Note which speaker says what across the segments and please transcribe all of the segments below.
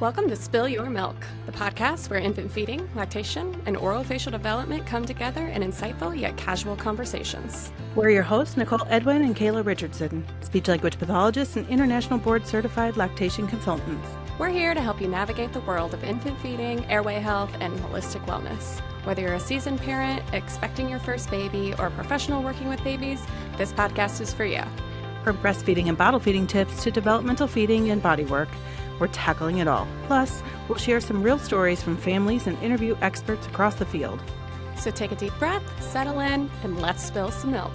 Speaker 1: Welcome to Spill Your Milk, the podcast where infant feeding, lactation, and orofacial development come together in insightful yet casual conversations.
Speaker 2: We're your hosts, Nicole Edwin and Kayla Richardson, speech-language pathologists and international board-certified lactation consultants.
Speaker 1: We're here to help you navigate the world of infant feeding, airway health, and holistic wellness. Whether you're a seasoned parent, expecting your first baby, or a professional working with babies, this podcast is for you.
Speaker 2: From breastfeeding and bottle feeding tips to developmental feeding and body work, we're tackling it all. Plus, we'll share some real stories from families and interview experts across the field.
Speaker 1: So take a deep breath, settle in, and let's spill some milk.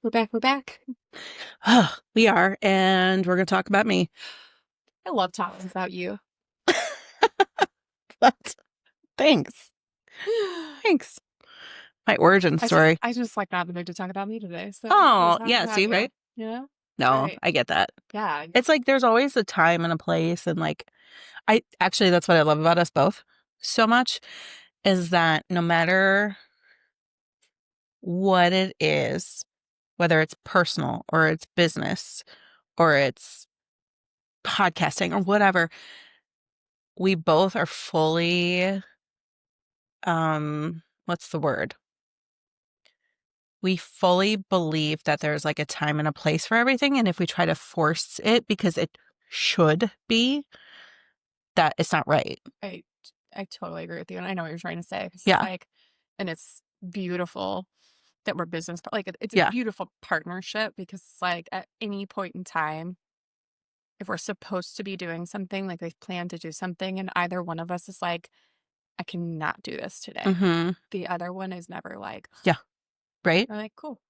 Speaker 1: We're back.
Speaker 2: We are, and we're going to talk about me.
Speaker 1: I love talking about you.
Speaker 2: But thanks. My origin story.
Speaker 1: I just like not in the mood to talk about me today. So
Speaker 2: yeah, see, right?
Speaker 1: You know?
Speaker 2: No,
Speaker 1: Right.
Speaker 2: I get that.
Speaker 1: Yeah.
Speaker 2: It's like there's always a time and a place, and like, that's what I love about us both so much, is that no matter what it is, whether it's personal or it's business or it's podcasting or whatever, we both are fully, what's the word? We fully believe that there's like a time and a place for everything. And if we try to force it because it should be, that it's not right.
Speaker 1: I totally agree with you. And I know what you're trying to say. It's
Speaker 2: Yeah.
Speaker 1: like, and it's beautiful that we're business, like it's a
Speaker 2: Yeah.
Speaker 1: beautiful partnership because it's like at any point in time, if we're supposed to be doing something, like we've planned to do something, and either one of us is like, I cannot do this today.
Speaker 2: Mm-hmm.
Speaker 1: The other one is never like,
Speaker 2: Right?
Speaker 1: I'm like, cool.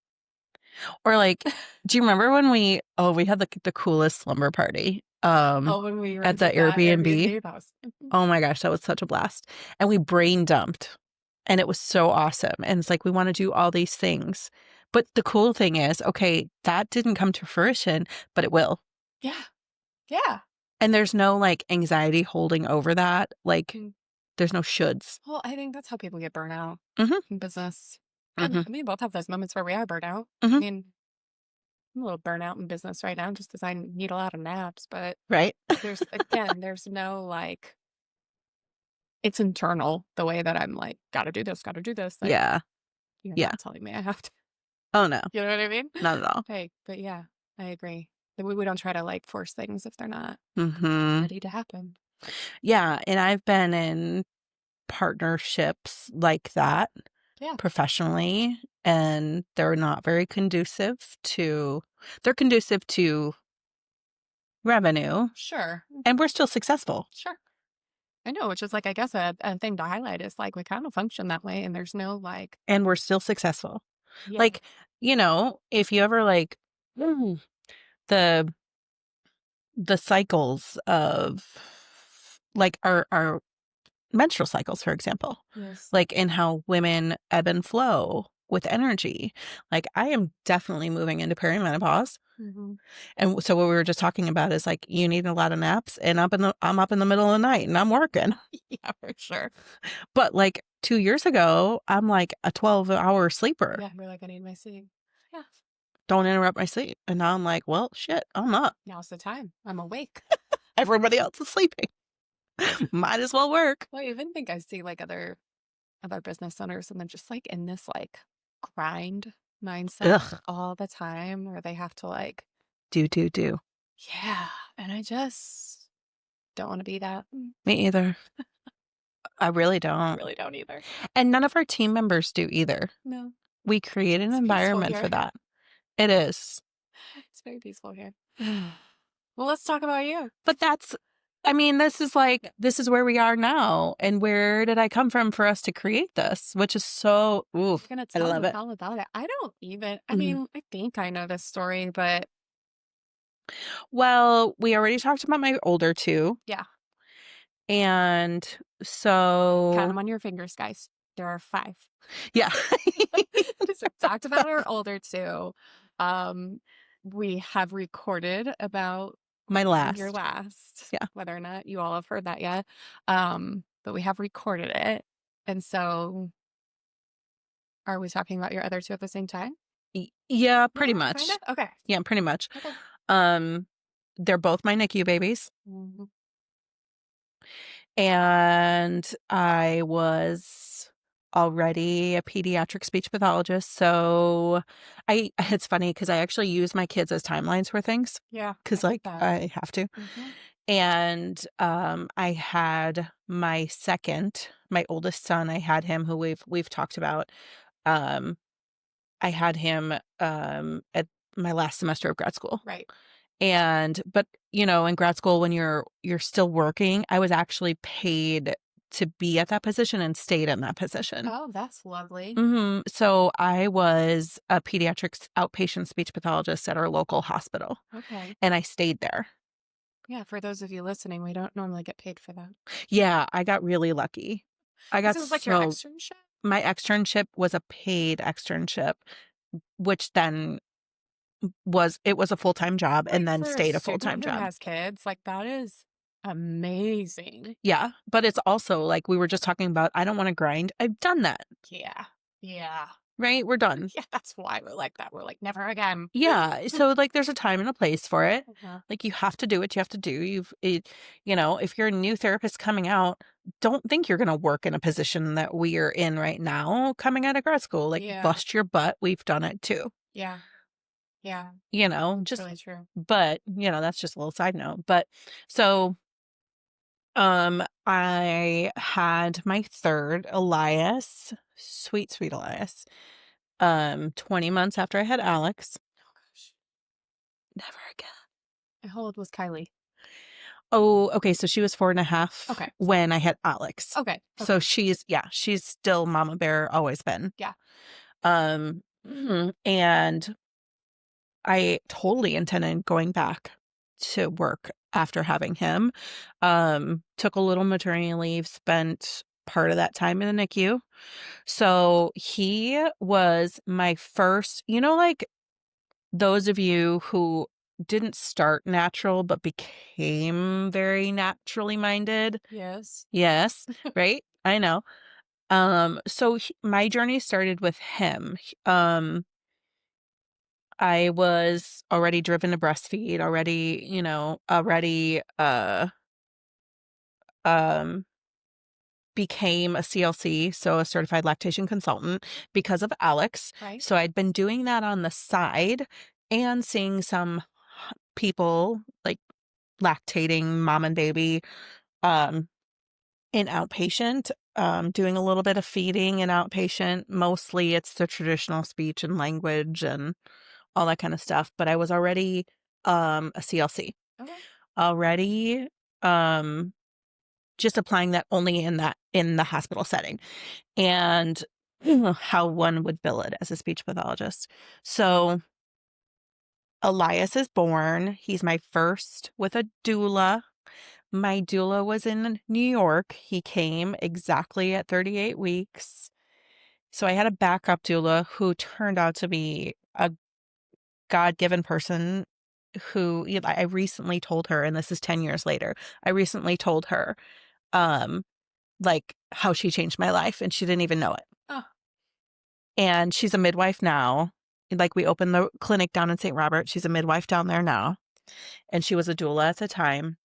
Speaker 2: Or like, do you remember when we had the coolest slumber party?
Speaker 1: When we
Speaker 2: at the
Speaker 1: rented that
Speaker 2: Airbnb
Speaker 1: house.
Speaker 2: Oh my gosh, that was such a blast. And we brain dumped. And it was so awesome. And it's like, we want to do all these things. But the cool thing is, okay, that didn't come to fruition, but it will.
Speaker 1: Yeah. Yeah.
Speaker 2: And there's no like anxiety holding over that. Like, there's no shoulds.
Speaker 1: Well, I think that's how people get burnout
Speaker 2: Mhm.
Speaker 1: in business.
Speaker 2: Mhm.
Speaker 1: And we both have those moments where we are burnout.
Speaker 2: Mhm.
Speaker 1: I mean, I'm a little burnout in business right now just because I need a lot of naps. But
Speaker 2: Right?
Speaker 1: there's no like, it's internal the way that I'm like, gotta do this. Like,
Speaker 2: Yeah.
Speaker 1: You're
Speaker 2: Yeah.
Speaker 1: not telling me I have to.
Speaker 2: Oh, no.
Speaker 1: You know what I mean?
Speaker 2: Not at all.
Speaker 1: Hey, but yeah, I agree. That we don't try to like force things if they're not
Speaker 2: Mm-hmm.
Speaker 1: ready to happen.
Speaker 2: Yeah. And I've been in partnerships like that professionally, and they're not very conducive to revenue.
Speaker 1: Sure.
Speaker 2: And we're still successful.
Speaker 1: Sure. I know, which is like, I guess a thing to highlight is like we kind of function that way, and there's no like.
Speaker 2: And we're still successful.
Speaker 1: Yeah.
Speaker 2: Like, if you ever like the cycles of like our menstrual cycles, for example,
Speaker 1: Yes.
Speaker 2: like in how women ebb and flow with energy. Like, I am definitely moving into perimenopause.
Speaker 1: Mm-hmm.
Speaker 2: And so what we were just talking about is like, you need a lot of naps, and I'm up in the middle of the night and I'm working.
Speaker 1: Yeah, for sure.
Speaker 2: But like 2 years ago, I'm like a 12-hour sleeper.
Speaker 1: Yeah, we're like, I need my sleep. Yeah.
Speaker 2: Don't interrupt my sleep. And now I'm like, well, shit, I'm not.
Speaker 1: Now's the time. I'm awake.
Speaker 2: Everybody else is sleeping. Might as well work.
Speaker 1: Well, I even think I see like other business owners, and they're just like in this like grind mindset all the time, where they have to like
Speaker 2: do.
Speaker 1: Yeah, and I just don't want to be that.
Speaker 2: Me either. I really don't.
Speaker 1: I really don't either.
Speaker 2: And none of our team members do either.
Speaker 1: No.
Speaker 2: We create an environment for that. It is.
Speaker 1: It's very peaceful here. Well, let's talk about you.
Speaker 2: But this is where we are now. And where did I come from for us to create this? Which is so,
Speaker 1: You're gonna tell
Speaker 2: I love
Speaker 1: us
Speaker 2: it.
Speaker 1: all about it. I don't even, I mean, I think I know this story, but.
Speaker 2: Well, we already talked about my older two.
Speaker 1: Yeah.
Speaker 2: And so.
Speaker 1: Count them on your fingers, guys. There are 5.
Speaker 2: Yeah.
Speaker 1: So talked about our older two. We have recorded about your last.
Speaker 2: Yeah.
Speaker 1: Whether or not you all have heard that yet. But we have recorded it. And so are we talking about your other two at the same time?
Speaker 2: Yeah, pretty
Speaker 1: Yeah, kinda?
Speaker 2: much.
Speaker 1: Okay.
Speaker 2: Yeah, pretty much.
Speaker 1: Okay.
Speaker 2: Um, they're both my NICU babies,
Speaker 1: Mhm.
Speaker 2: and I was already a pediatric speech pathologist, so it's funny because I actually use my kids as timelines for things
Speaker 1: Yeah, I
Speaker 2: because,
Speaker 1: get
Speaker 2: like,
Speaker 1: that.
Speaker 2: I have to.
Speaker 1: Mhm.
Speaker 2: And, I had my oldest son, I had him who we've talked about. Um, I had him, at my last semester of grad school.
Speaker 1: Right.
Speaker 2: But, in grad school, when you're still working, I was actually paid to be at that position and stayed in that position.
Speaker 1: Oh, that's lovely.
Speaker 2: So I was a pediatrics outpatient speech pathologist at our local hospital,
Speaker 1: Okay.
Speaker 2: and I stayed there.
Speaker 1: Yeah, for those of you listening, we don't normally get paid for that.
Speaker 2: Yeah, I got really lucky. I
Speaker 1: This
Speaker 2: got
Speaker 1: was like your
Speaker 2: so
Speaker 1: externship?
Speaker 2: My externship was a paid externship, which then was a full-time job and
Speaker 1: Like,
Speaker 2: then
Speaker 1: for a
Speaker 2: stayed a
Speaker 1: student
Speaker 2: full-time
Speaker 1: who
Speaker 2: job.
Speaker 1: has kids, like, that is amazing.
Speaker 2: Yeah, but it's also, like we were just talking about, I don't wanna grind. I've done that,
Speaker 1: Yeah. Yeah.
Speaker 2: right? We're done.
Speaker 1: Yeah, that's why we're like that. We're like, "Never again."
Speaker 2: Yeah, so, like, there's a time and a place for it.
Speaker 1: Uh-huh.
Speaker 2: Like, you have to do what you have to do. If you're a new therapist coming out, don't think you're gonna work in a position that we are in right now coming out of grad school. Like,
Speaker 1: Yeah.
Speaker 2: bust your butt, we've done it too.
Speaker 1: Yeah. Yeah. It's
Speaker 2: Just
Speaker 1: really true.
Speaker 2: but, that's just a little side note. But so, I had my third, Elias, sweet, sweet Elias, 20 months after I had Alex.
Speaker 1: Oh gosh.
Speaker 2: Never again.
Speaker 1: And how old was Kylie?
Speaker 2: Oh, okay, so she was 4 and a half
Speaker 1: Okay.
Speaker 2: when I had Alex.
Speaker 1: Okay.
Speaker 2: So
Speaker 1: Okay.
Speaker 2: she's still mama bear, always been.
Speaker 1: Yeah.
Speaker 2: And I totally intended going back to work after having him. Took a little maternity leave, spent part of that time in the NICU. So he was my first, like those of you who didn't start natural but became very naturally minded.
Speaker 1: Yes.
Speaker 2: Yes, right? I know. So my journey started with him. I was already driven to breastfeed, already um became a CLC, so a certified lactation consultant because of Alex.
Speaker 1: Right.
Speaker 2: So I'd been doing that on the side and seeing some people like lactating mom and baby um in outpatient, doing a little bit of feeding in outpatient. Mostly it's the traditional speech and language and all that kind of stuff, but I was already a CLC.
Speaker 1: Okay.
Speaker 2: Already um just applying that only in the hospital setting and how one would bill it as a speech pathologist. So Elias is born. He's my first with a doula. My doula was in New York. He came exactly at 38 weeks. So I had a backup doula who turned out to be a God-given person I recently told her, and this is 10 years later, I recently told her, um, like, how she changed my life, and she didn't even know it.
Speaker 1: Oh,
Speaker 2: And she's a midwife now. Like, we opened the clinic down in St. Robert. She's a midwife down there now, and she was a doula at the time.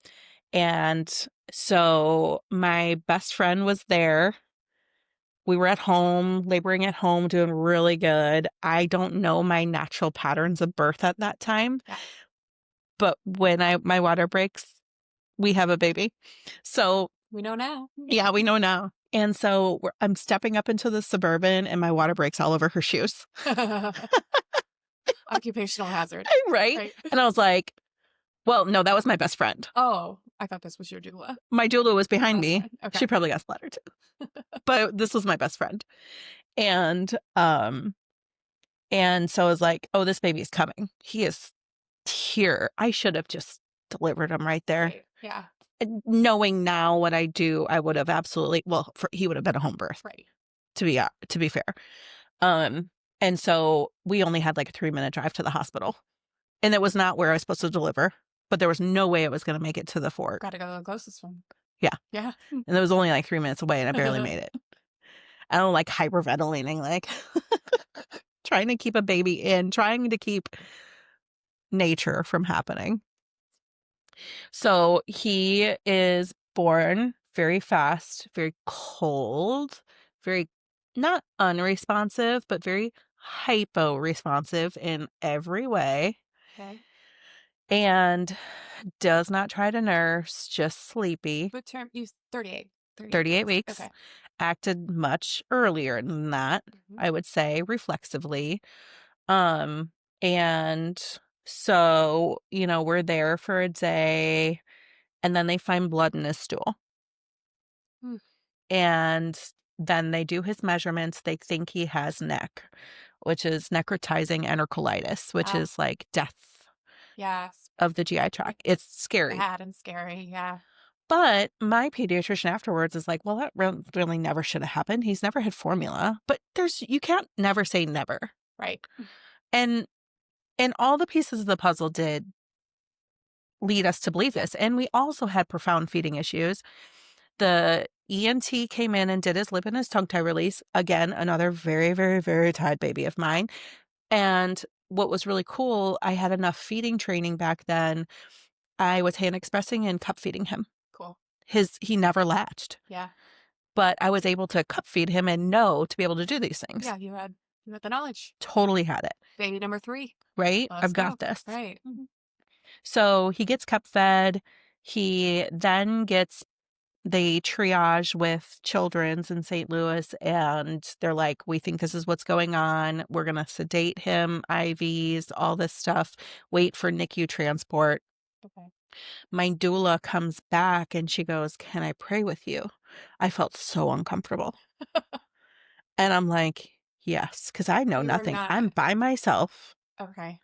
Speaker 2: And so my best friend was there. We were at home, laboring at home, doing really good. I don't know my natural patterns of birth at that time,
Speaker 1: yeah.
Speaker 2: but when my water breaks, we have a baby. So,
Speaker 1: We know now.
Speaker 2: yeah, we know now. And so I'm stepping up into the Suburban and my water breaks all over her shoes.
Speaker 1: Occupational hazard.
Speaker 2: Right?
Speaker 1: Right.
Speaker 2: And I was like, well, no, that was my best friend.
Speaker 1: Oh, I thought this was your doula.
Speaker 2: My doula was behind
Speaker 1: Best
Speaker 2: me.
Speaker 1: friend. Okay.
Speaker 2: She probably got splattered too. But this was my best friend. And so I was like, oh, this baby's coming. He is here. I should have just delivered him right there.
Speaker 1: Right. Yeah.
Speaker 2: And knowing now what I do, I would have absolutely, well, he would have been a home birth,
Speaker 1: Right.
Speaker 2: to be fair. And so we only had like a 3-minute drive to the hospital. And it was not where I was supposed to deliver, but there was no way it was going to make it to the fort.
Speaker 1: Gotta go to the closest one.
Speaker 2: Yeah.
Speaker 1: Yeah.
Speaker 2: And it was only like 3 minutes away and I barely made it. I don't like hyperventilating, like, trying to keep a baby in, trying to keep nature from happening. So he is born very fast, very cold, very not unresponsive, but very hypo responsive in every way,
Speaker 1: Okay.
Speaker 2: and does not try to nurse, just sleepy.
Speaker 1: What term? You 38. 38
Speaker 2: 38
Speaker 1: weeks.
Speaker 2: weeks,
Speaker 1: Okay.
Speaker 2: acted much earlier than that,
Speaker 1: Mhm.
Speaker 2: I would say, reflexively. Um, and so, we're there for a day, and then they find blood in his stool.
Speaker 1: Mm.
Speaker 2: And then they do his measurements. They think he has neck, which is necrotizing enterocolitis, which
Speaker 1: Ah,
Speaker 2: is like death
Speaker 1: yes.
Speaker 2: of the GI
Speaker 1: Like
Speaker 2: tract. It's scary.
Speaker 1: bad and scary. Yeah.
Speaker 2: But my pediatrician afterwards is like, well, that really never should have happened. He's never had formula. But you can't never say never.
Speaker 1: Right.
Speaker 2: And all the pieces of the puzzle did lead us to believe this. And we also had profound feeding issues. The ENT came in and did his lip and his tongue tie release. Again, another very, very, very tired baby of mine. And what was really cool, I had enough feeding training back then. I was hand expressing and cup feeding him.
Speaker 1: Cool.
Speaker 2: He never latched,
Speaker 1: Yeah.
Speaker 2: but I was able to cup feed him and know to be able to do these things.
Speaker 1: Yeah. You had the knowledge.
Speaker 2: Totally had it,
Speaker 1: Baby number 3.
Speaker 2: right?
Speaker 1: Let's
Speaker 2: I've
Speaker 1: go.
Speaker 2: got this.
Speaker 1: Right. Mhm.
Speaker 2: So he gets cup fed. He then gets they triage with Children's in St. Louis, and they're like, we think this is what's going on. We're going to sedate him, IVs, all this stuff, wait for NICU transport.
Speaker 1: Okay.
Speaker 2: My doula comes back and she goes, can I pray with you? I felt so uncomfortable. And I'm like, yes, because I know
Speaker 1: You were
Speaker 2: nothing.
Speaker 1: not.
Speaker 2: I'm by myself.
Speaker 1: Okay.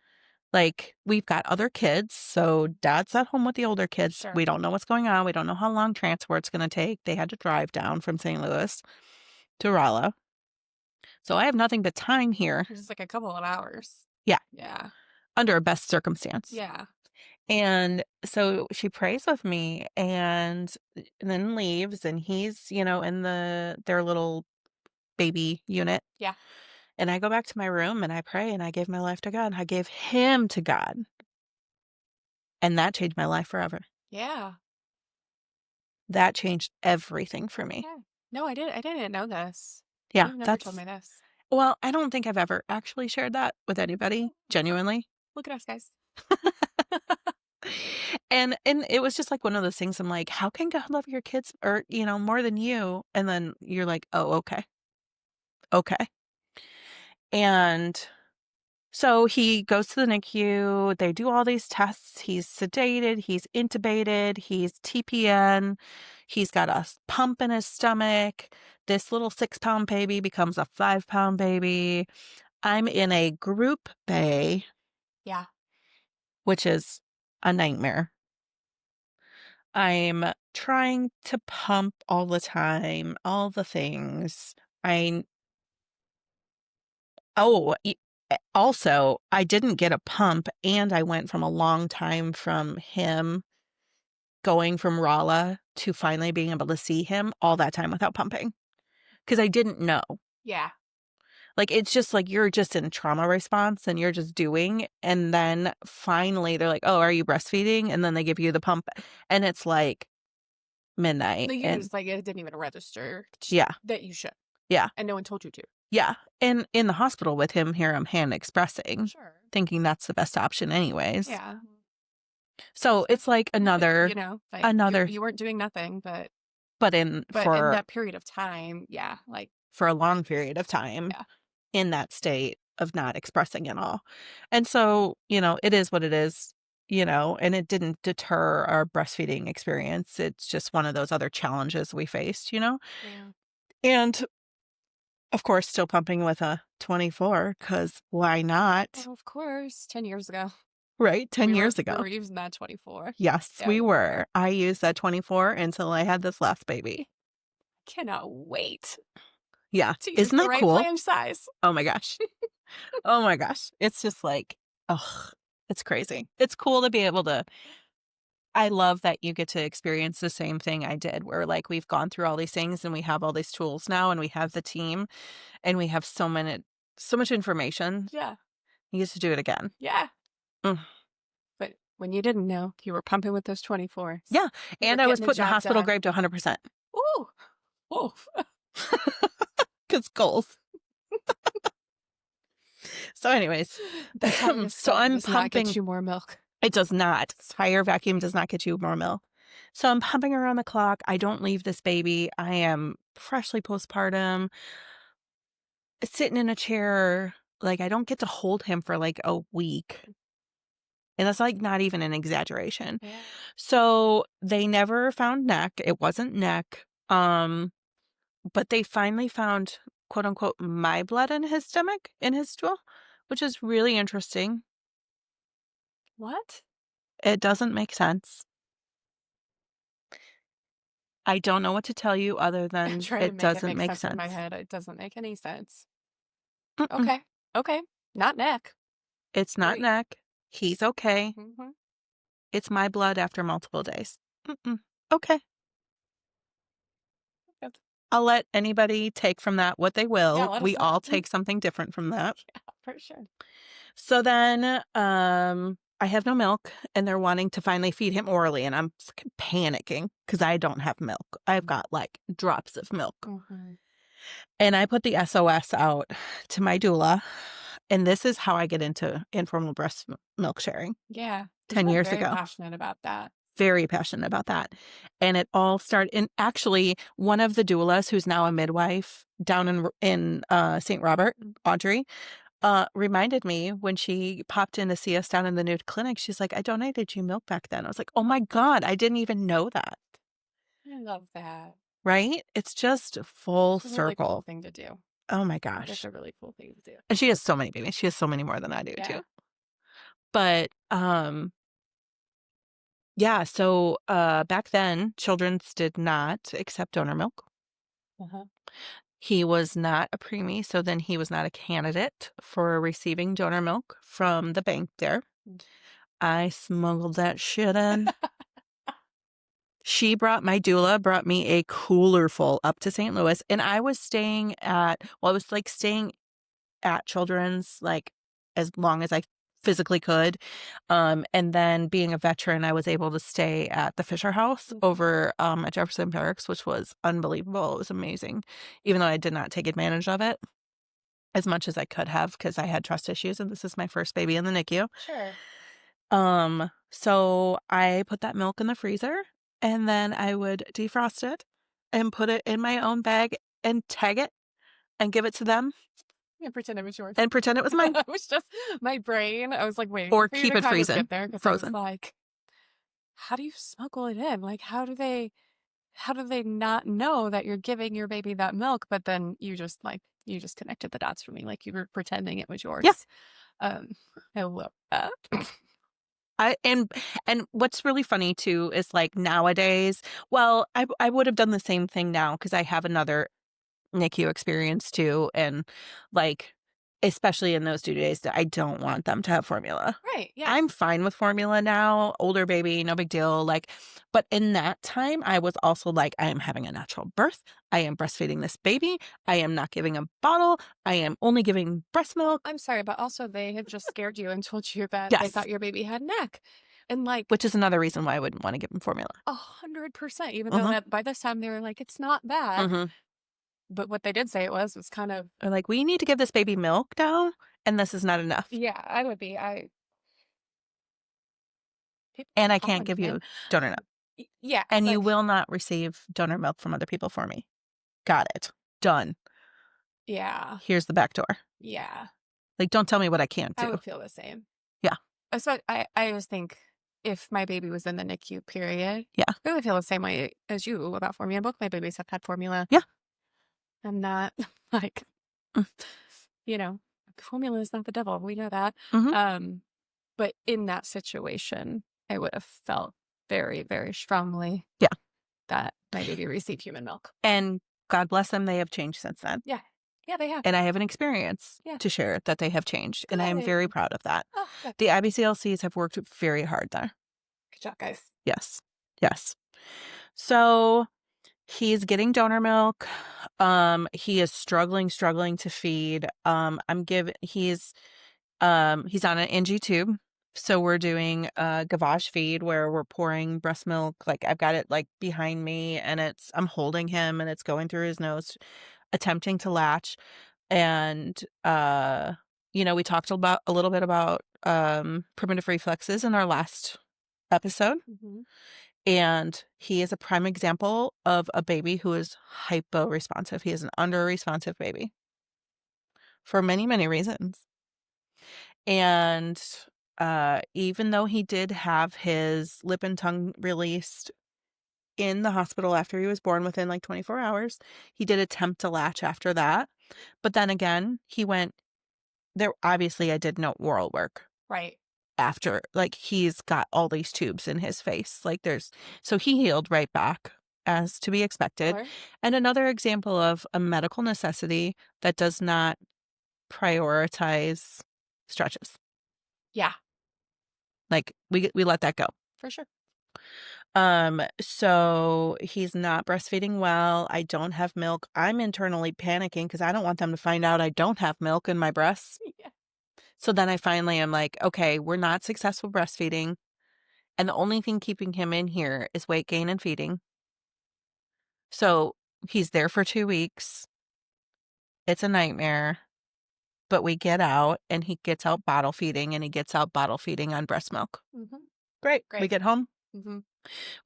Speaker 2: Like, we've got other kids, so dad's at home with the older kids.
Speaker 1: Sure.
Speaker 2: We don't know what's going on. We don't know how long transport's gonna take. They had to drive down from St. Louis to Rolla. So I have nothing but time here.
Speaker 1: Just like a couple of hours.
Speaker 2: Yeah,
Speaker 1: Yeah.
Speaker 2: under a best circumstance.
Speaker 1: Yeah.
Speaker 2: And so she prays with me and then leaves, and he's, in their little baby unit.
Speaker 1: Yeah.
Speaker 2: And I go back to my room and I pray and I gave my life to God. I gave him to God. And that changed my life forever.
Speaker 1: Yeah.
Speaker 2: That changed everything for me.
Speaker 1: Okay. No, I didn't know this.
Speaker 2: Yeah,
Speaker 1: You've never told
Speaker 2: that's
Speaker 1: me this.
Speaker 2: well, I don't think I've ever actually shared that with anybody, genuinely.
Speaker 1: Look at us, guys.
Speaker 2: And it was just like one of those things I'm like, how can God love your kids or, more than you? And then you're like, oh, okay. Okay. And so he goes to the NICU, they do all these tests. He's sedated, he's intubated, he's TPN, he's got a pump in his stomach. This little 6-pound baby becomes a 5-pound baby. I'm in a group bay,
Speaker 1: Yeah.
Speaker 2: which is a nightmare. I'm trying to pump all the time, all the things. I oh, also, I didn't get a pump, and I went from a long time from him going from Rolla to finally being able to see him all that time without pumping because I didn't know.
Speaker 1: Yeah.
Speaker 2: Like, it's just like you're just in trauma response and you're just doing. And then finally they're like, oh, are you breastfeeding? And then they give you the pump and it's like midnight.
Speaker 1: Like you
Speaker 2: And
Speaker 1: just like it didn't even register
Speaker 2: yeah,
Speaker 1: that you should.
Speaker 2: yeah,
Speaker 1: And no one told you to.
Speaker 2: yeah. And in the hospital with him here, I'm hand expressing,
Speaker 1: Sure.
Speaker 2: thinking that's the best option, anyways.
Speaker 1: Yeah.
Speaker 2: So it's like
Speaker 1: You know, like
Speaker 2: another,
Speaker 1: you weren't doing nothing,
Speaker 2: but
Speaker 1: but in that period of time, yeah, like
Speaker 2: for a long period of time
Speaker 1: yeah.
Speaker 2: in that state of not expressing at all. And so, it is what it is, and it didn't deter our breastfeeding experience. It's just one of those other challenges we faced.
Speaker 1: Yeah.
Speaker 2: And of course, still pumping with a 24 because why not?
Speaker 1: Well, of course, 10 years ago.
Speaker 2: Right? 10 years
Speaker 1: We
Speaker 2: ago.
Speaker 1: were using that 24.
Speaker 2: Yes,
Speaker 1: Yeah,
Speaker 2: we
Speaker 1: we
Speaker 2: were.
Speaker 1: were.
Speaker 2: I used that 24 until I had this last baby.
Speaker 1: Cannot wait
Speaker 2: Yeah.
Speaker 1: to use
Speaker 2: Isn't
Speaker 1: the
Speaker 2: that
Speaker 1: right
Speaker 2: cool?
Speaker 1: flange size.
Speaker 2: Oh my gosh. Oh my gosh. It's just like, oh, it's crazy. It's cool to be able to. I love that you get to experience the same thing I did, where like we've gone through all these things and we have all these tools now and we have the team and we have So much information.
Speaker 1: Yeah.
Speaker 2: He gets to do it again.
Speaker 1: Yeah.
Speaker 2: Mm.
Speaker 1: But when you didn't know, you were pumping with those 24s.
Speaker 2: Yeah.
Speaker 1: You were
Speaker 2: And I was
Speaker 1: getting the
Speaker 2: put in the
Speaker 1: job
Speaker 2: hospital
Speaker 1: done.
Speaker 2: grade to 100%.
Speaker 1: Ooh. Ooh.
Speaker 2: Because goals. So anyways,
Speaker 1: That kind of
Speaker 2: so
Speaker 1: stuff
Speaker 2: I'm
Speaker 1: does not get
Speaker 2: pumping.
Speaker 1: you more milk.
Speaker 2: It does not. Fire vacuum does not get you more milk. So I'm pumping around the clock. I don't leave this baby. I am freshly postpartum, sitting in a chair. Like, I don't get to hold him for like a week. And that's like not even an exaggeration.
Speaker 1: Yeah.
Speaker 2: So they never found neck. It wasn't neck. But they finally found, quote unquote, my blood in his stomach, in his stool, which is really interesting.
Speaker 1: What?
Speaker 2: It doesn't make sense. I don't know what to tell you other
Speaker 1: I'm
Speaker 2: than
Speaker 1: trying to
Speaker 2: it
Speaker 1: make it
Speaker 2: doesn't
Speaker 1: make
Speaker 2: make
Speaker 1: sense in my
Speaker 2: sense.
Speaker 1: head. It doesn't make any sense.
Speaker 2: Mm-mm.
Speaker 1: Okay. Okay. Not neck.
Speaker 2: It's not
Speaker 1: Great.
Speaker 2: neck. He's okay.
Speaker 1: Mm-hmm.
Speaker 2: It's my blood after multiple days. Mm-mm. Okay. I'll let anybody take from that what they
Speaker 1: Yeah,
Speaker 2: will.
Speaker 1: let us
Speaker 2: We
Speaker 1: know.
Speaker 2: all take something different from that.
Speaker 1: Yeah, for sure.
Speaker 2: So then I have no milk and they're wanting to finally feed him orally and I'm fucking panicking because I don't have milk. I've got like drops of milk.
Speaker 1: Mm-hmm.
Speaker 2: And I put the SOS out to my doula. And this is how I get into informal breast milk sharing
Speaker 1: Yeah. 'Cause
Speaker 2: 10
Speaker 1: you're
Speaker 2: years
Speaker 1: very
Speaker 2: ago.
Speaker 1: passionate about that.
Speaker 2: Very passionate about that. And it all started, and actually one of the doulas who's now a midwife down in St. Robert, Audrey, reminded me when she popped in to see us down in the new clinic. She's like, I donated you milk back then. I was like, oh my God, I didn't even know that.
Speaker 1: I love that.
Speaker 2: Right? It's just full
Speaker 1: It's a really cool
Speaker 2: circle.
Speaker 1: thing to do.
Speaker 2: Oh my
Speaker 1: It's
Speaker 2: gosh.
Speaker 1: a really cool thing to do.
Speaker 2: And she has so many babies. She has so many more than I do
Speaker 1: Yeah.
Speaker 2: too. But yeah, so back then Children's did not accept donor milk.
Speaker 1: Uh-huh.
Speaker 2: He was not a preemie, so then he was not a candidate for receiving donor milk from the bank there. I smuggled that shit in. My doula brought me a cooler full up to St. Louis, and I was staying at, well, I was like staying at Children's like as long as I physically could. And then being a veteran, I was able to stay at the Fisher House over at Jefferson Barracks, which was unbelievable. It was amazing, even though I did not take advantage of it as much as I could have because I had trust issues and this is my first baby in the NICU.
Speaker 1: Sure.
Speaker 2: So I put that milk in the freezer and then I would defrost it and put it in my own bag and tag it and give it to them
Speaker 1: And pretend it was yours.
Speaker 2: and pretend it was mine.
Speaker 1: It was just my brain. I was like waiting
Speaker 2: Or
Speaker 1: for you
Speaker 2: keep
Speaker 1: to
Speaker 2: it
Speaker 1: kind of get
Speaker 2: freezing,
Speaker 1: there because I was
Speaker 2: frozen.
Speaker 1: like, how do you smuggle it in? Like, how do they not know that you're giving your baby that milk? But then you just connected the dots for me. Like you were pretending it was
Speaker 2: Yeah.
Speaker 1: yours. Um, I love that.
Speaker 2: And what's really funny too is like nowadays, well, I would have done the same thing now because I have another NICU experience too, and like especially in those 2 days that I don't want them to have formula.
Speaker 1: Right. Yeah.
Speaker 2: I'm fine with formula now, older baby, no big deal. Like, but in that time, I was also like, I am having a natural birth. I am breastfeeding this baby. I am not giving a bottle. I am only giving breast milk.
Speaker 1: I'm sorry, but also they had just scared you and told you that they
Speaker 2: Yes.
Speaker 1: thought your baby had neck. And like,
Speaker 2: Which is another reason why I wouldn't want to give them formula.
Speaker 1: 100%, even though that by this time they were like, it's not bad.
Speaker 2: Mm-hmm.
Speaker 1: But what they did say it was kind of,
Speaker 2: Or like, we need to give this baby milk now, and this is not enough.
Speaker 1: yeah, I would be.
Speaker 2: And I can't
Speaker 1: Calling
Speaker 2: give
Speaker 1: me.
Speaker 2: you donor milk.
Speaker 1: Yeah.
Speaker 2: And you
Speaker 1: like,
Speaker 2: will not receive donor milk from other people for me. Got it. Done.
Speaker 1: Yeah.
Speaker 2: Here's the back door.
Speaker 1: Yeah.
Speaker 2: Like, don't tell me what I can't do.
Speaker 1: I would feel the same.
Speaker 2: Yeah.
Speaker 1: So I always think if my baby was in the NICU period,
Speaker 2: Yeah.
Speaker 1: I would feel the same way as you about formula. Both my babies have had formula.
Speaker 2: Yeah.
Speaker 1: I'm not like, formula is not the devil. We know that.
Speaker 2: Mm-hmm.
Speaker 1: But in that situation, I would have felt very, very strongly that my baby received human milk.
Speaker 2: And God bless them, they have changed since then.
Speaker 1: Yeah. Yeah, they have.
Speaker 2: And I have an experience to share that they have changed. And I am very proud of that.
Speaker 1: Oh, good.
Speaker 2: The IBCLCs have worked very hard there.
Speaker 1: Good job, guys.
Speaker 2: Yes. Yes. So He's getting donor milk. He is struggling to feed. He's on an NG tube. So we're doing a gavage feed where we're pouring breast milk. Like I've got it like behind me and I'm holding him and it's going through his nose, attempting to latch. And, we talked about a little bit about primitive reflexes in our last episode.
Speaker 1: Mhm.
Speaker 2: And he is a prime example of a baby who is hypo-responsive. He is an under-responsive baby for many, many reasons. And even though he did have his lip and tongue released in the hospital after he was born within like 24 hours, he did attempt to latch after that. But then again, he went there. Obviously, I did no oral work
Speaker 1: Right.
Speaker 2: after. Like, he's got all these tubes in his face. So he healed right back as to be expected.
Speaker 1: Sure.
Speaker 2: And another example of a medical necessity that does not prioritize stretches.
Speaker 1: Yeah,
Speaker 2: Like, we let that go.
Speaker 1: for sure.
Speaker 2: So he's not breastfeeding well. I don't have milk. I'm internally panicking because I don't want them to find out I don't have milk in my breasts.
Speaker 1: Yeah.
Speaker 2: So then I finally am like, okay, we're not successful breastfeeding. And the only thing keeping him in here is weight gain and feeding. So he's there for 2 weeks. It's a nightmare. But we get out and he gets out bottle feeding and he gets out bottle feeding on breast milk.
Speaker 1: Mhm.
Speaker 2: Great. We
Speaker 1: Great.
Speaker 2: get home.
Speaker 1: Mhm.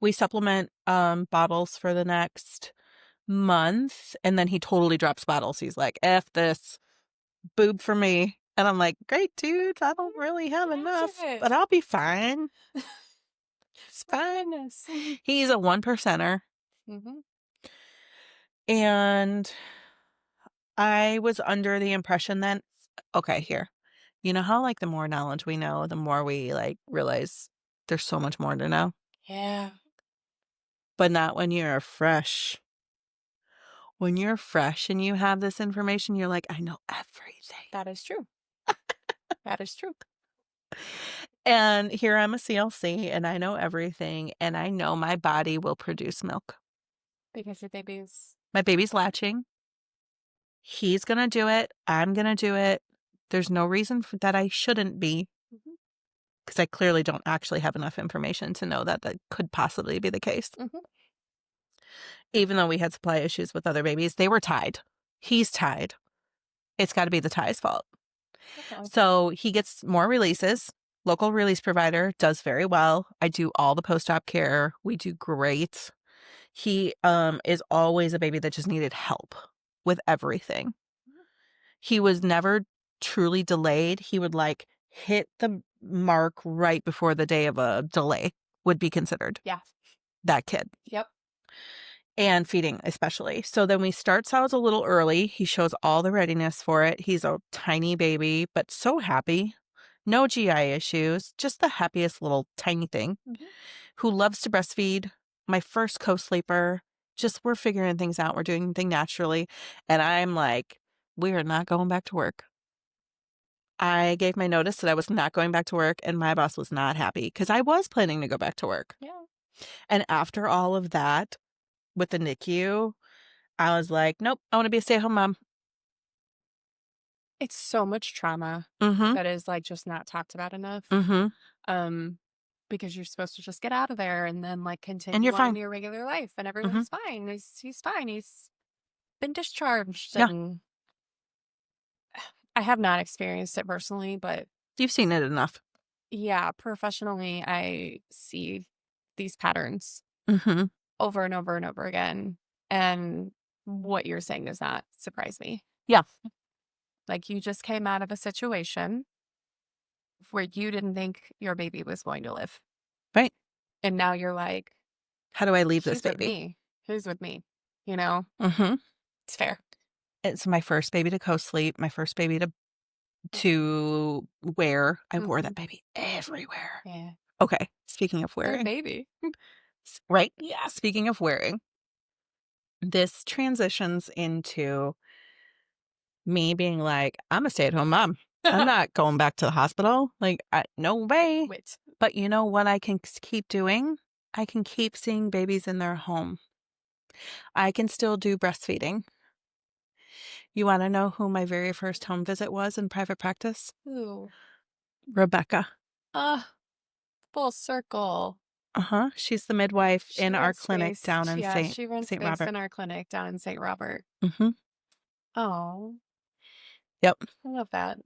Speaker 2: We supplement bottles for the next month. And then he totally drops bottles. He's like, F this, boob for me. And I'm like, great, dude. I don't really have enough,
Speaker 1: Imagine.
Speaker 2: but I'll be fine. It's
Speaker 1: My
Speaker 2: fine.
Speaker 1: goodness.
Speaker 2: He's a 1%er.
Speaker 1: Mhm.
Speaker 2: And I was under the impression that, okay, here, you know how like the more knowledge we know, the more we like realize there's so much more to know,
Speaker 1: Yeah,
Speaker 2: but not when you're fresh. When you're fresh and you have this information, you're like, I know everything.
Speaker 1: that is true. That is true.
Speaker 2: And here I'm a CLC and I know everything and I know my body will produce milk.
Speaker 1: Because your baby's
Speaker 2: My baby's latching. He's going to do it. I'm going to do it. There's no reason that I shouldn't be,
Speaker 1: Mhm.
Speaker 2: because I clearly don't actually have enough information to know that that could possibly be the case.
Speaker 1: Mhm.
Speaker 2: Even though we had supply issues with other babies, they were tied. He's tied. It's got to be the tie's fault.
Speaker 1: Definitely.
Speaker 2: So he gets more releases. Local release provider does very well. I do all the post-op care. We do great. He is always a baby that just needed help with everything.
Speaker 1: Mhm.
Speaker 2: He was never truly delayed. He would like hit the mark right before the day of a delay would be considered.
Speaker 1: Yeah.
Speaker 2: That kid.
Speaker 1: Yep.
Speaker 2: And feeding especially. So then we start sows a little early. He shows all the readiness for it. He's a tiny baby, but so happy. No GI issues, just the happiest little tiny thing
Speaker 1: Mhm.
Speaker 2: who loves to breastfeed. My first co-sleeper. Just we're figuring things out. We're doing things naturally. And I'm like, we are not going back to work. I gave my notice that I was not going back to work, and my boss was not happy because I was planning to go back to work.
Speaker 1: Yeah.
Speaker 2: And after all of that with the NICU, I was like, nope, I want to be a stay-at-home mom.
Speaker 1: It's so much trauma
Speaker 2: Mm-hmm.
Speaker 1: that is like just not talked about enough.
Speaker 2: Mm-hmm.
Speaker 1: Um, because you're supposed to just get out of there and then like
Speaker 2: And
Speaker 1: continue
Speaker 2: you're
Speaker 1: on
Speaker 2: fine.
Speaker 1: your regular life and
Speaker 2: Mm-hmm.
Speaker 1: everyone's fine. He's fine. He's been discharged
Speaker 2: Yeah.
Speaker 1: and I have not experienced it personally, but
Speaker 2: You've seen it enough.
Speaker 1: yeah, professionally I see these patterns
Speaker 2: Mm-hmm.
Speaker 1: over and over and over again. And what you're saying does not surprise me.
Speaker 2: Yeah.
Speaker 1: Like you just came out of a situation where you didn't think your baby was going to live.
Speaker 2: Right.
Speaker 1: And now you're like,
Speaker 2: How do I leave this
Speaker 1: she's with
Speaker 2: baby?
Speaker 1: me. Who's with me? You know,
Speaker 2: Mm-hmm.
Speaker 1: it's fair.
Speaker 2: It's my first baby to co-sleep, my first baby to wear. I wore that
Speaker 1: Mhm.
Speaker 2: baby everywhere.
Speaker 1: Yeah.
Speaker 2: Okay. Speaking of
Speaker 1: Third
Speaker 2: wearing.
Speaker 1: baby.
Speaker 2: Right?
Speaker 1: Yeah.
Speaker 2: Speaking of wearing, this transitions into me being like, I'm a stay-at-home mom. I'm not going back to the hospital. Like, no way.
Speaker 1: Wait.
Speaker 2: But you know what I can keep doing? I can keep seeing babies in their home. I can still do breastfeeding. You wanna know who my very first home visit was in private practice?
Speaker 1: Ooh.
Speaker 2: Rebecca.
Speaker 1: Ah, full circle.
Speaker 2: Uh-huh. She's the midwife
Speaker 1: She
Speaker 2: in our
Speaker 1: runs
Speaker 2: clinic
Speaker 1: space.
Speaker 2: down in
Speaker 1: Yeah,
Speaker 2: St.
Speaker 1: she runs
Speaker 2: St.
Speaker 1: space
Speaker 2: Robert.
Speaker 1: in our clinic down in St. Robert.
Speaker 2: Mhm.
Speaker 1: Oh,
Speaker 2: Yep.
Speaker 1: I love that.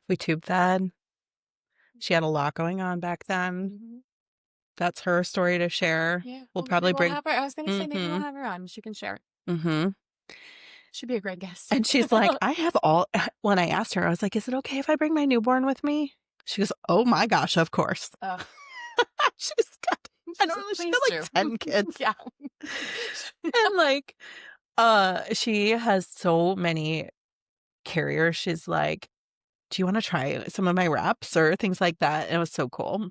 Speaker 2: We tube fed. She had a lot going on back then.
Speaker 1: Mhm.
Speaker 2: That's her story to share.
Speaker 1: Yeah,
Speaker 2: We'll
Speaker 1: well, maybe
Speaker 2: probably
Speaker 1: we'll
Speaker 2: bring
Speaker 1: have her. I was gonna say maybe we'll
Speaker 2: Mhm.
Speaker 1: have her on. She can share.
Speaker 2: Mhm.
Speaker 1: She'd be a great guest.
Speaker 2: And she's like, "I have all" when I asked her, I was like, "Is it okay if I bring my newborn with me?" She goes, "Oh my gosh, of course."
Speaker 1: Uh,
Speaker 2: She's got I
Speaker 1: she's
Speaker 2: don't
Speaker 1: like,
Speaker 2: know, she's got
Speaker 1: please
Speaker 2: like
Speaker 1: do.
Speaker 2: 10 kids.
Speaker 1: Yeah.
Speaker 2: And, like, she has so many carriers. She's like, "Do you wanna try some of my wraps?" Or things like that, and it was so cool.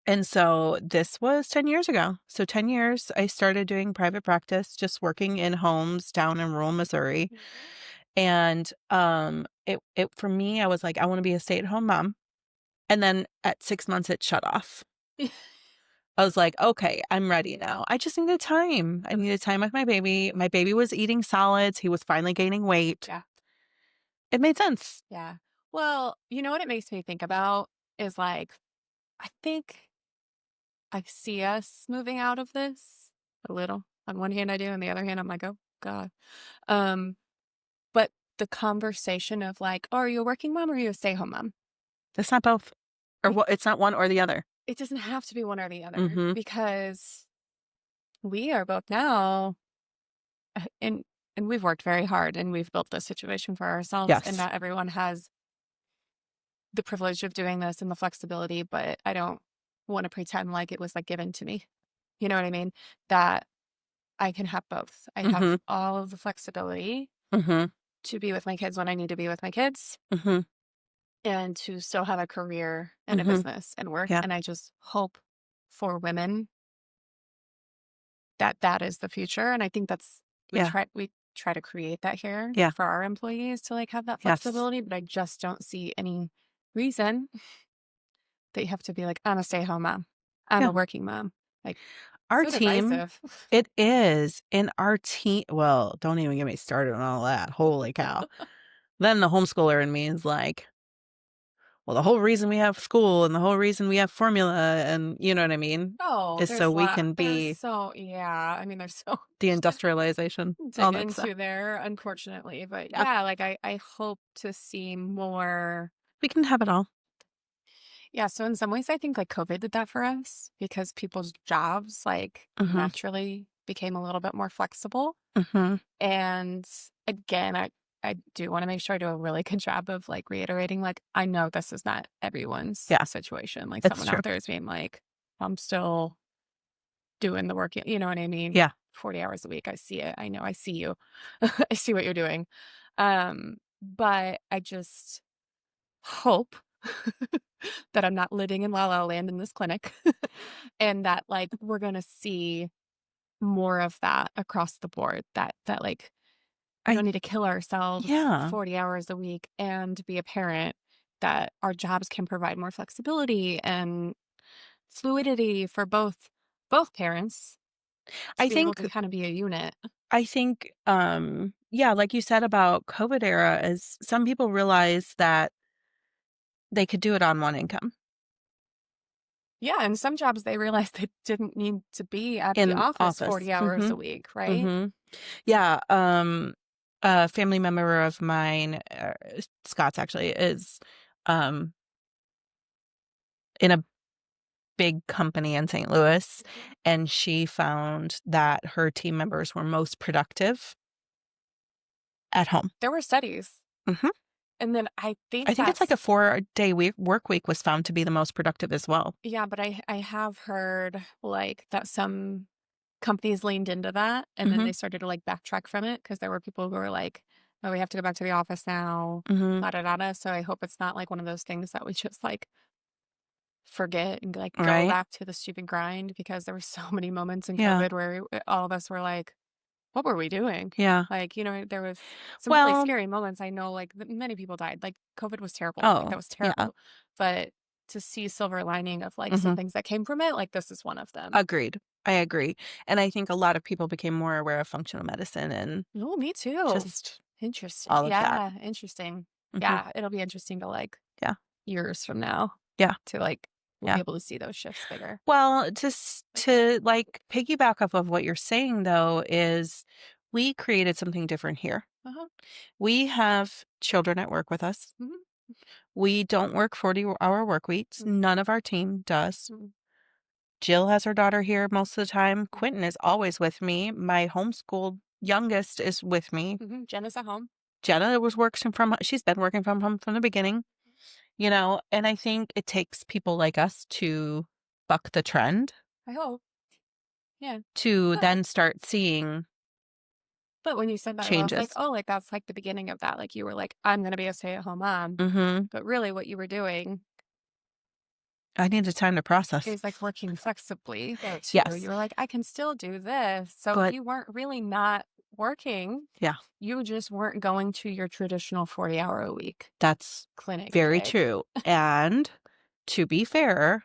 Speaker 2: And so this was 10 years ago. So 10 years, I started doing private practice, just working in homes down in rural Missouri.
Speaker 1: Mhm.
Speaker 2: And, it for me, I was like, "I wanna be a stay-at-home mom." And then at 6 months, it shut off. I was like, "Okay, I'm ready
Speaker 1: Yeah.
Speaker 2: now." I just needed time. I needed time with my baby. My baby was eating solids. He was finally gaining weight.
Speaker 1: Yeah.
Speaker 2: It made sense.
Speaker 1: Yeah. Well, you know what it makes me think about is like, I think I see us moving out of this a little. On one hand, I do. On the other hand, I'm like, oh God. Um, but the conversation of like, oh, are you a working mom or are you a stay-home mom?
Speaker 2: It's not both. Or
Speaker 1: Be-
Speaker 2: what it's not one or the other.
Speaker 1: It doesn't have to be one or the other
Speaker 2: Mhm.
Speaker 1: because we are both now and we've worked very hard and we've built this situation for ourselves and
Speaker 2: Yes.
Speaker 1: not everyone has the privilege of doing this and the flexibility, but I don't want to pretend like it was like given to me. You know what I mean? That I can have both. I have
Speaker 2: Mhm.
Speaker 1: all of the flexibility
Speaker 2: Mhm.
Speaker 1: to be with my kids when I need to be with my kids
Speaker 2: Mhm.
Speaker 1: and to still have a career and a
Speaker 2: Mhm.
Speaker 1: business and work.
Speaker 2: Yeah.
Speaker 1: And I just hope for women that that is the future. And I think that's
Speaker 2: Yeah.
Speaker 1: we try to create that here
Speaker 2: Yeah.
Speaker 1: for our employees to like have that
Speaker 2: Yes.
Speaker 1: flexibility, but I just don't see any reason that you have to be like, I'm a stay-at-home mom. I'm
Speaker 2: Yeah.
Speaker 1: a working mom. Like,
Speaker 2: Our
Speaker 1: so
Speaker 2: team
Speaker 1: divisive.
Speaker 2: it is. In our team well, don't even get me started on all that. Holy cow. Then the homeschooler in me is like, "Well, the whole reason we have school and the whole reason we have formula," and you know what I mean?
Speaker 1: Oh,
Speaker 2: Is so we can
Speaker 1: there's
Speaker 2: be
Speaker 1: so yeah. I mean, there's so
Speaker 2: the
Speaker 1: much to
Speaker 2: industrialization, all
Speaker 1: dig
Speaker 2: that stuff.
Speaker 1: into there, unfortunately. But
Speaker 2: Yeah.
Speaker 1: yeah, like I hope to see more.
Speaker 2: We can have it all.
Speaker 1: Yeah, so in some ways I think like COVID did that for us because people's jobs like
Speaker 2: Mhm.
Speaker 1: naturally became a little bit more flexible.
Speaker 2: Mhm.
Speaker 1: And again, I do want to make sure I do a really good job of like reiterating, like, I know this is not everyone's
Speaker 2: Yeah.
Speaker 1: situation. Like
Speaker 2: It's
Speaker 1: someone
Speaker 2: true.
Speaker 1: out there is being like, I'm still doing the work, you know what I mean?
Speaker 2: Yeah.
Speaker 1: 40 hours a week. I see it. I know I see you. I see what you're doing. But I just hope that I'm not living in La La Land in this clinic and that like we're gonna see more of that across the board. That like we
Speaker 2: I
Speaker 1: don't need to kill ourselves
Speaker 2: yeah.
Speaker 1: 40 hours a week and be a parent, that our jobs can provide more flexibility and fluidity for both parents to
Speaker 2: I
Speaker 1: be able
Speaker 2: think
Speaker 1: to kind of be a unit.
Speaker 2: yeah, like you said about COVID era is some people realize that they could do it on one income
Speaker 1: Yeah, and some jobs they realized they didn't need to be at the
Speaker 2: in
Speaker 1: office
Speaker 2: office.
Speaker 1: 40 hours a
Speaker 2: Mhm.
Speaker 1: week, right?
Speaker 2: Mhm. Yeah, a family member of mine, Scott's actually, is, um, in a big company in St. Louis,
Speaker 1: Mhm.
Speaker 2: and she found that her team members were most productive at home.
Speaker 1: There were studies.
Speaker 2: Mhm.
Speaker 1: And then I
Speaker 2: I
Speaker 1: think
Speaker 2: think it's like a
Speaker 1: that's
Speaker 2: 4-day work week was found to be the most productive as well.
Speaker 1: yeah, but I have heard like that some companies leaned into that and then
Speaker 2: Mhm.
Speaker 1: they started to like backtrack from it because there were people who were like, "Oh, we have to go back to the office now."
Speaker 2: Mhm.
Speaker 1: Da da da. Da. So I hope it's not like one of those things that we just like forget and like go
Speaker 2: Right?
Speaker 1: back to the stupid grind because there were so many moments in
Speaker 2: Yeah.
Speaker 1: COVID where all of us were like, what were we doing?
Speaker 2: Yeah.
Speaker 1: Like, there was some really
Speaker 2: Well
Speaker 1: scary moments. I know, like, many people died. Like, COVID was terrible. Like,
Speaker 2: oh,
Speaker 1: that was
Speaker 2: yeah.
Speaker 1: terrible. But to see silver lining of like some
Speaker 2: Mhm.
Speaker 1: things that came from it, like this is one of them.
Speaker 2: Agreed. I agree. And I think a lot of people became more aware of functional medicine and
Speaker 1: Oh, me too.
Speaker 2: just
Speaker 1: Interesting.
Speaker 2: all of that.
Speaker 1: Yeah, interesting.
Speaker 2: Mhm.
Speaker 1: Yeah, it'll be interesting to, like,
Speaker 2: Yeah.
Speaker 1: years from now
Speaker 2: Yeah.
Speaker 1: to, like, we'll be
Speaker 2: Yeah.
Speaker 1: able to see those shifts bigger.
Speaker 2: Well,
Speaker 1: Like,
Speaker 2: to like piggyback off of what you're saying though is we created something different here.
Speaker 1: uh-huh.
Speaker 2: We have children at work with us.
Speaker 1: Mhm.
Speaker 2: We don't work 40-hour work weeks.
Speaker 1: Mm,
Speaker 2: None of our team does.
Speaker 1: mm,
Speaker 2: Jill has her daughter here most of the time.
Speaker 1: mm,
Speaker 2: Quentin is always with me. My homeschooled youngest is with me.
Speaker 1: mhm. Jen is at home.
Speaker 2: Jenna was working from she's been working from home from the beginning, and I think it takes people like us to buck the trend
Speaker 1: I hope. Yeah.
Speaker 2: to
Speaker 1: But
Speaker 2: then start seeing
Speaker 1: but when you said that, I was like,
Speaker 2: changes.
Speaker 1: "Oh, like, that's, like, the beginning of that." Like, you were like, "I'm gonna be a stay-at-home mom."
Speaker 2: Mhm.
Speaker 1: But really what you were doing
Speaker 2: I needed time to process.
Speaker 1: is, like, working flexibly though too.
Speaker 2: Yes,
Speaker 1: You were like, "I can still do this." So
Speaker 2: but
Speaker 1: you weren't really not working.
Speaker 2: yeah,
Speaker 1: You just weren't going to your traditional 40-hour-a-week
Speaker 2: that's
Speaker 1: clinic
Speaker 2: very
Speaker 1: gig.
Speaker 2: true. And to be fair,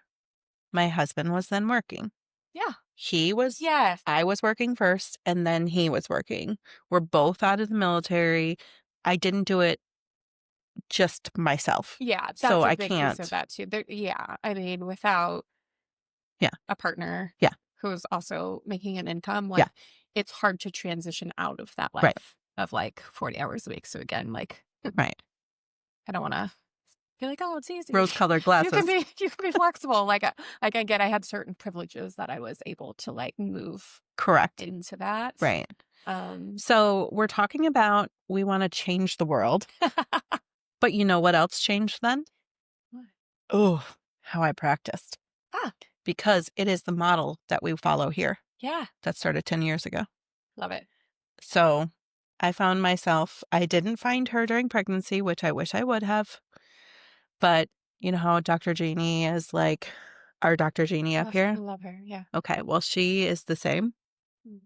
Speaker 2: my husband was then working.
Speaker 1: Yeah.
Speaker 2: He was
Speaker 1: Yes.
Speaker 2: I was working first and then he was working. We're both out of the military. I didn't do it just myself.
Speaker 1: Yeah,
Speaker 2: So
Speaker 1: that's a
Speaker 2: I
Speaker 1: big piece of
Speaker 2: can't.
Speaker 1: that too. Yeah, I mean, without
Speaker 2: Yeah.
Speaker 1: a partner
Speaker 2: Yeah.
Speaker 1: who's also making an income,
Speaker 2: Yeah.
Speaker 1: like, it's hard to transition out of that
Speaker 2: Right.
Speaker 1: life of, like, 40 hours a week. So again, like,
Speaker 2: Right.
Speaker 1: I don't wanna be like, "Oh, it's easy."
Speaker 2: Rose-colored
Speaker 1: You can
Speaker 2: glasses.
Speaker 1: be you can be flexible. Like, again, I had certain privileges that I was able to, like, move
Speaker 2: Correct.
Speaker 1: into that.
Speaker 2: Right.
Speaker 1: Um
Speaker 2: So we're talking about we want to change the world. But you know what else changed then?
Speaker 1: What?
Speaker 2: Oh, how I practiced.
Speaker 1: Ah,
Speaker 2: Because it is the model that we follow here
Speaker 1: yeah,
Speaker 2: that started 10 years ago.
Speaker 1: love it.
Speaker 2: So I found myself, I didn't find her during pregnancy, which I wish I would have. But you know how Dr. Jeannie is like our Dr. Jeannie up
Speaker 1: Oh, I
Speaker 2: here?
Speaker 1: love her, yeah.
Speaker 2: Okay, well, she is the same.
Speaker 1: Mm,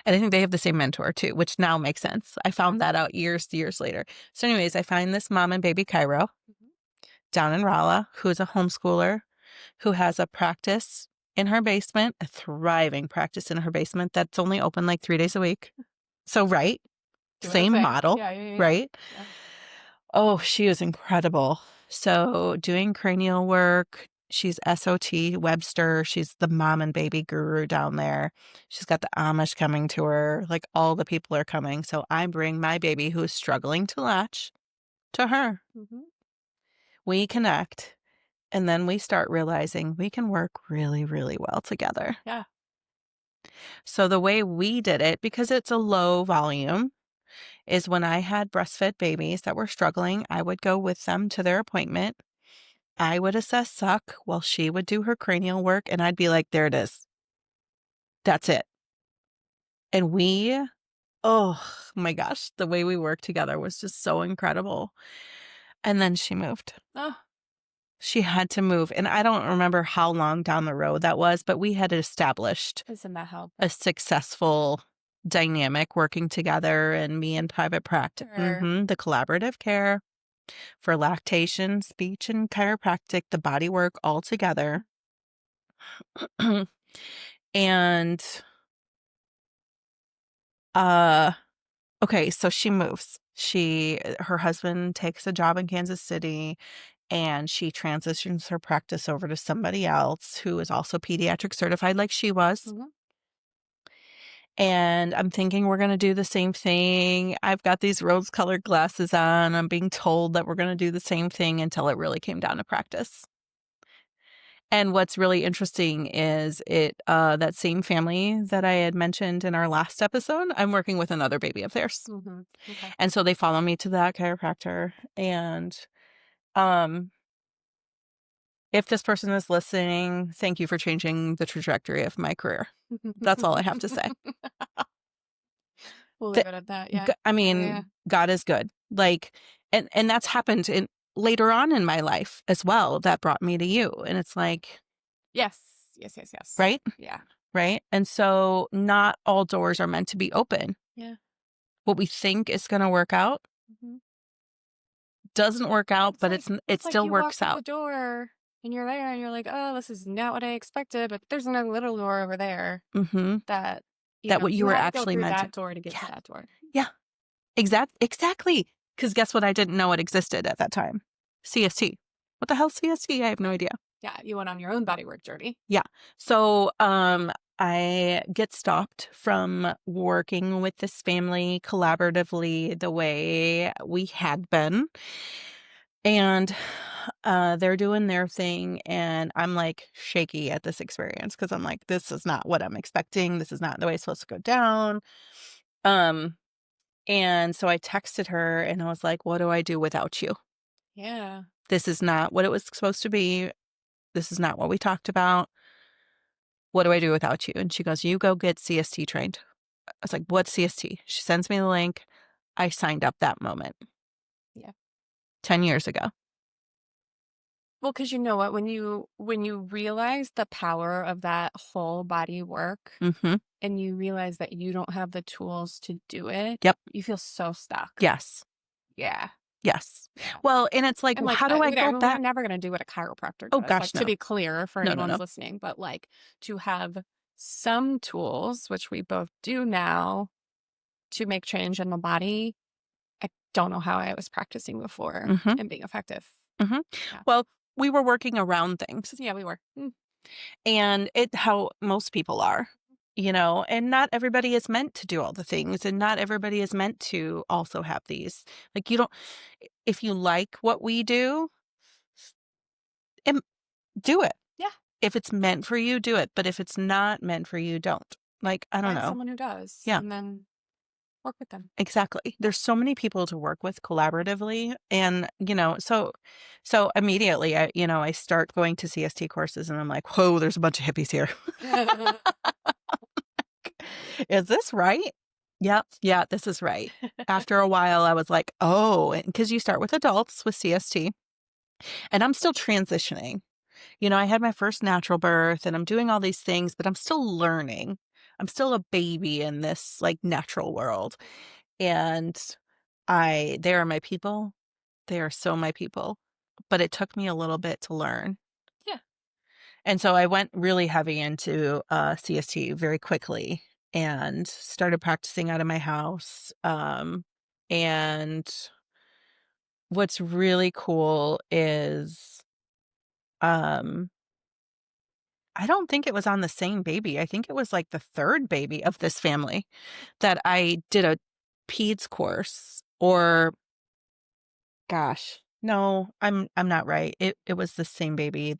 Speaker 2: And I think they have the same mentor too, which now makes sense. I found that out years later. So, anyways, I find this mom and baby Cairo
Speaker 1: mhm.
Speaker 2: down in Rolla, who's a homeschooler, who has a practice in her basement, a thriving practice in her basement that's only open like 3 days a week. So, right,
Speaker 1: Doing her
Speaker 2: same
Speaker 1: thing.
Speaker 2: model,
Speaker 1: Yeah, yeah, yeah, yeah.
Speaker 2: right?
Speaker 1: Yeah.
Speaker 2: Oh, she is incredible. So, doing cranial work. She's SOT Webster. She's the mom and baby guru down there. She's got the Amish coming to her. Like all the people are coming. So, I bring my baby who's struggling to latch to her.
Speaker 1: Mhm.
Speaker 2: We connect. And then we start realizing we can work really well together.
Speaker 1: Yeah.
Speaker 2: So, the way we did it, because it's a low volume, is when I had breastfed babies that were struggling, I would go with them to their appointment. I would assess suck while she would do her cranial work, and I'd be like, there it is. That's it. And oh my gosh, the way we worked together was just so incredible. And then she moved.
Speaker 1: Oh,
Speaker 2: She had to move. And I don't remember how long down the road that was, but we had established
Speaker 1: isn't that
Speaker 2: a
Speaker 1: helpful?
Speaker 2: successful dynamic working together and me in private practice.
Speaker 1: Sure.
Speaker 2: The collaborative care for lactation, speech, and chiropractic, the body work all together. And uh okay, so she moves. Her husband takes a job in Kansas City and she transitions her practice over to somebody else who is also pediatric certified like she was.
Speaker 1: Mhm.
Speaker 2: And I'm thinking we're going to do the same thing. I've got these rose colored glasses on. I'm being told that we're going to do the same thing until it really came down to practice. And what's really interesting is that same family that I had mentioned in our last episode, I'm working with another baby of theirs.
Speaker 1: Mhm. Okay.
Speaker 2: And so they follow me to that chiropractor. And um, if this person is listening, thank you for changing the trajectory of my career. That's all I have to say.
Speaker 1: We'll leave
Speaker 2: That
Speaker 1: it at that, yeah.
Speaker 2: I
Speaker 1: Yeah, yeah, yeah.
Speaker 2: mean, God is good. Like, and that's happened in later on in my life as well. That brought me to you, and it's like,
Speaker 1: Yes. Yes, yes, yes.
Speaker 2: right,
Speaker 1: Yeah.
Speaker 2: right. And so, not all doors are meant to be open.
Speaker 1: Yeah.
Speaker 2: What we think is going to work out
Speaker 1: Mhm.
Speaker 2: doesn't work out, but it
Speaker 1: It's like
Speaker 2: still
Speaker 1: you walk
Speaker 2: works
Speaker 1: through the
Speaker 2: out.
Speaker 1: door. And you're there and you're like, "Oh, this is not what I expected, but there's another little door over there
Speaker 2: Mhm.
Speaker 1: that,
Speaker 2: That what you
Speaker 1: you
Speaker 2: were
Speaker 1: had to go
Speaker 2: actually
Speaker 1: through
Speaker 2: meant to.
Speaker 1: that door to get to
Speaker 2: Yeah,
Speaker 1: that door."
Speaker 2: yeah, exactly. Because guess what? I didn't know it existed at that time? CST. What the hell's CST? I have no idea.
Speaker 1: Yeah, you went on your own bodywork journey.
Speaker 2: Yeah. So, I get stopped from working with this family collaboratively the way we had been. And they're doing their thing, and I'm like shaky at this experience because I'm like, this is not what I'm expecting. This is not the way it's supposed to go down. Um, and so I texted her and I was like, what do I do without you?
Speaker 1: Yeah.
Speaker 2: This is not what it was supposed to be. This is not what we talked about. What do I do without you? And she goes, you go get CST trained. I was like, what's CST? She sends me the link. I signed up that moment
Speaker 1: Yeah.
Speaker 2: 10 years ago.
Speaker 1: Well, because you know what? When you realize the power of that whole body work
Speaker 2: Mm-hmm.
Speaker 1: and you realize that you don't have the tools to do it,
Speaker 2: Yep.
Speaker 1: you feel so stuck.
Speaker 2: Yes.
Speaker 1: Yeah.
Speaker 2: Yes.
Speaker 1: Yeah.
Speaker 2: Well, and it's like,
Speaker 1: And,
Speaker 2: well,
Speaker 1: like,
Speaker 2: how do I
Speaker 1: I
Speaker 2: go
Speaker 1: mean, we're
Speaker 2: back?
Speaker 1: never gonna do what a chiropractor
Speaker 2: Oh
Speaker 1: does, like,
Speaker 2: gosh,
Speaker 1: to
Speaker 2: no.
Speaker 1: be clear for
Speaker 2: No, no,
Speaker 1: anyone's
Speaker 2: no.
Speaker 1: listening, but, like, to have some tools, which we both do now, to make change in the body, I don't know how I was practicing before
Speaker 2: Mhm,
Speaker 1: and being effective.
Speaker 2: mhm.
Speaker 1: Yeah.
Speaker 2: Well, we were working around things,
Speaker 1: Yeah, we were.
Speaker 2: and it how most people are, and not everybody is meant to do all the things, and not everybody is meant to also have these. Like, you don't if you like what we do, em do it.
Speaker 1: Yeah,
Speaker 2: If it's meant for you, do it, but if it's not meant for you, don't. Like, I don't
Speaker 1: find
Speaker 2: know.
Speaker 1: someone who does
Speaker 2: Yeah.
Speaker 1: and then work with them.
Speaker 2: Exactly. There's so many people to work with collaboratively and, so immediately I start going to CST courses and I'm like, "Whoa, there's a bunch of hippies here. Is this right?" Yep. Yeah, this is right. After a while, I was like, "Oh," because you start with adults with CST, and I'm still transitioning. I had my first natural birth and I'm doing all these things, but I'm still learning. I'm still a baby in this like natural world. And they are my people. They are so my people. But it took me a little bit to learn.
Speaker 1: Yeah.
Speaker 2: And so I went really heavy into CST very quickly and started practicing out of my house. And what's really cool is um, I don't think it was on the same baby. I think it was like the third baby of this family that I did a peds course or gosh, no, I'm not right. It was the same baby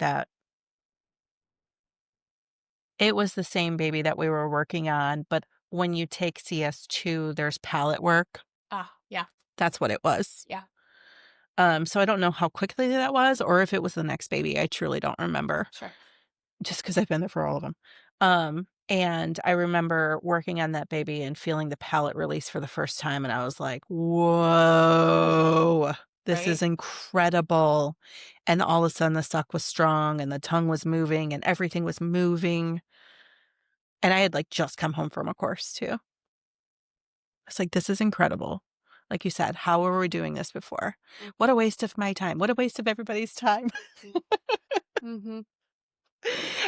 Speaker 2: that we were working on, but when you take CS2, there's palette work.
Speaker 1: Ah, yeah,
Speaker 2: That's what it was.
Speaker 1: yeah,
Speaker 2: So I don't know how quickly that was or if it was the next baby. I truly don't remember.
Speaker 1: sure.
Speaker 2: Just because 'cause I've been there for all of them. And I remember working on that baby and feeling the palate release for the first time, and I was like, "Whoa, this
Speaker 1: Right?
Speaker 2: is incredible." And all of a sudden, the suck was strong, and the tongue was moving, and everything was moving. And I had, like, just come home from a course too. It's like, "This is incredible." Like you said, how were we doing this before?
Speaker 1: Mm,
Speaker 2: What a waste of my time. What a waste of everybody's time.
Speaker 1: mm, mhm.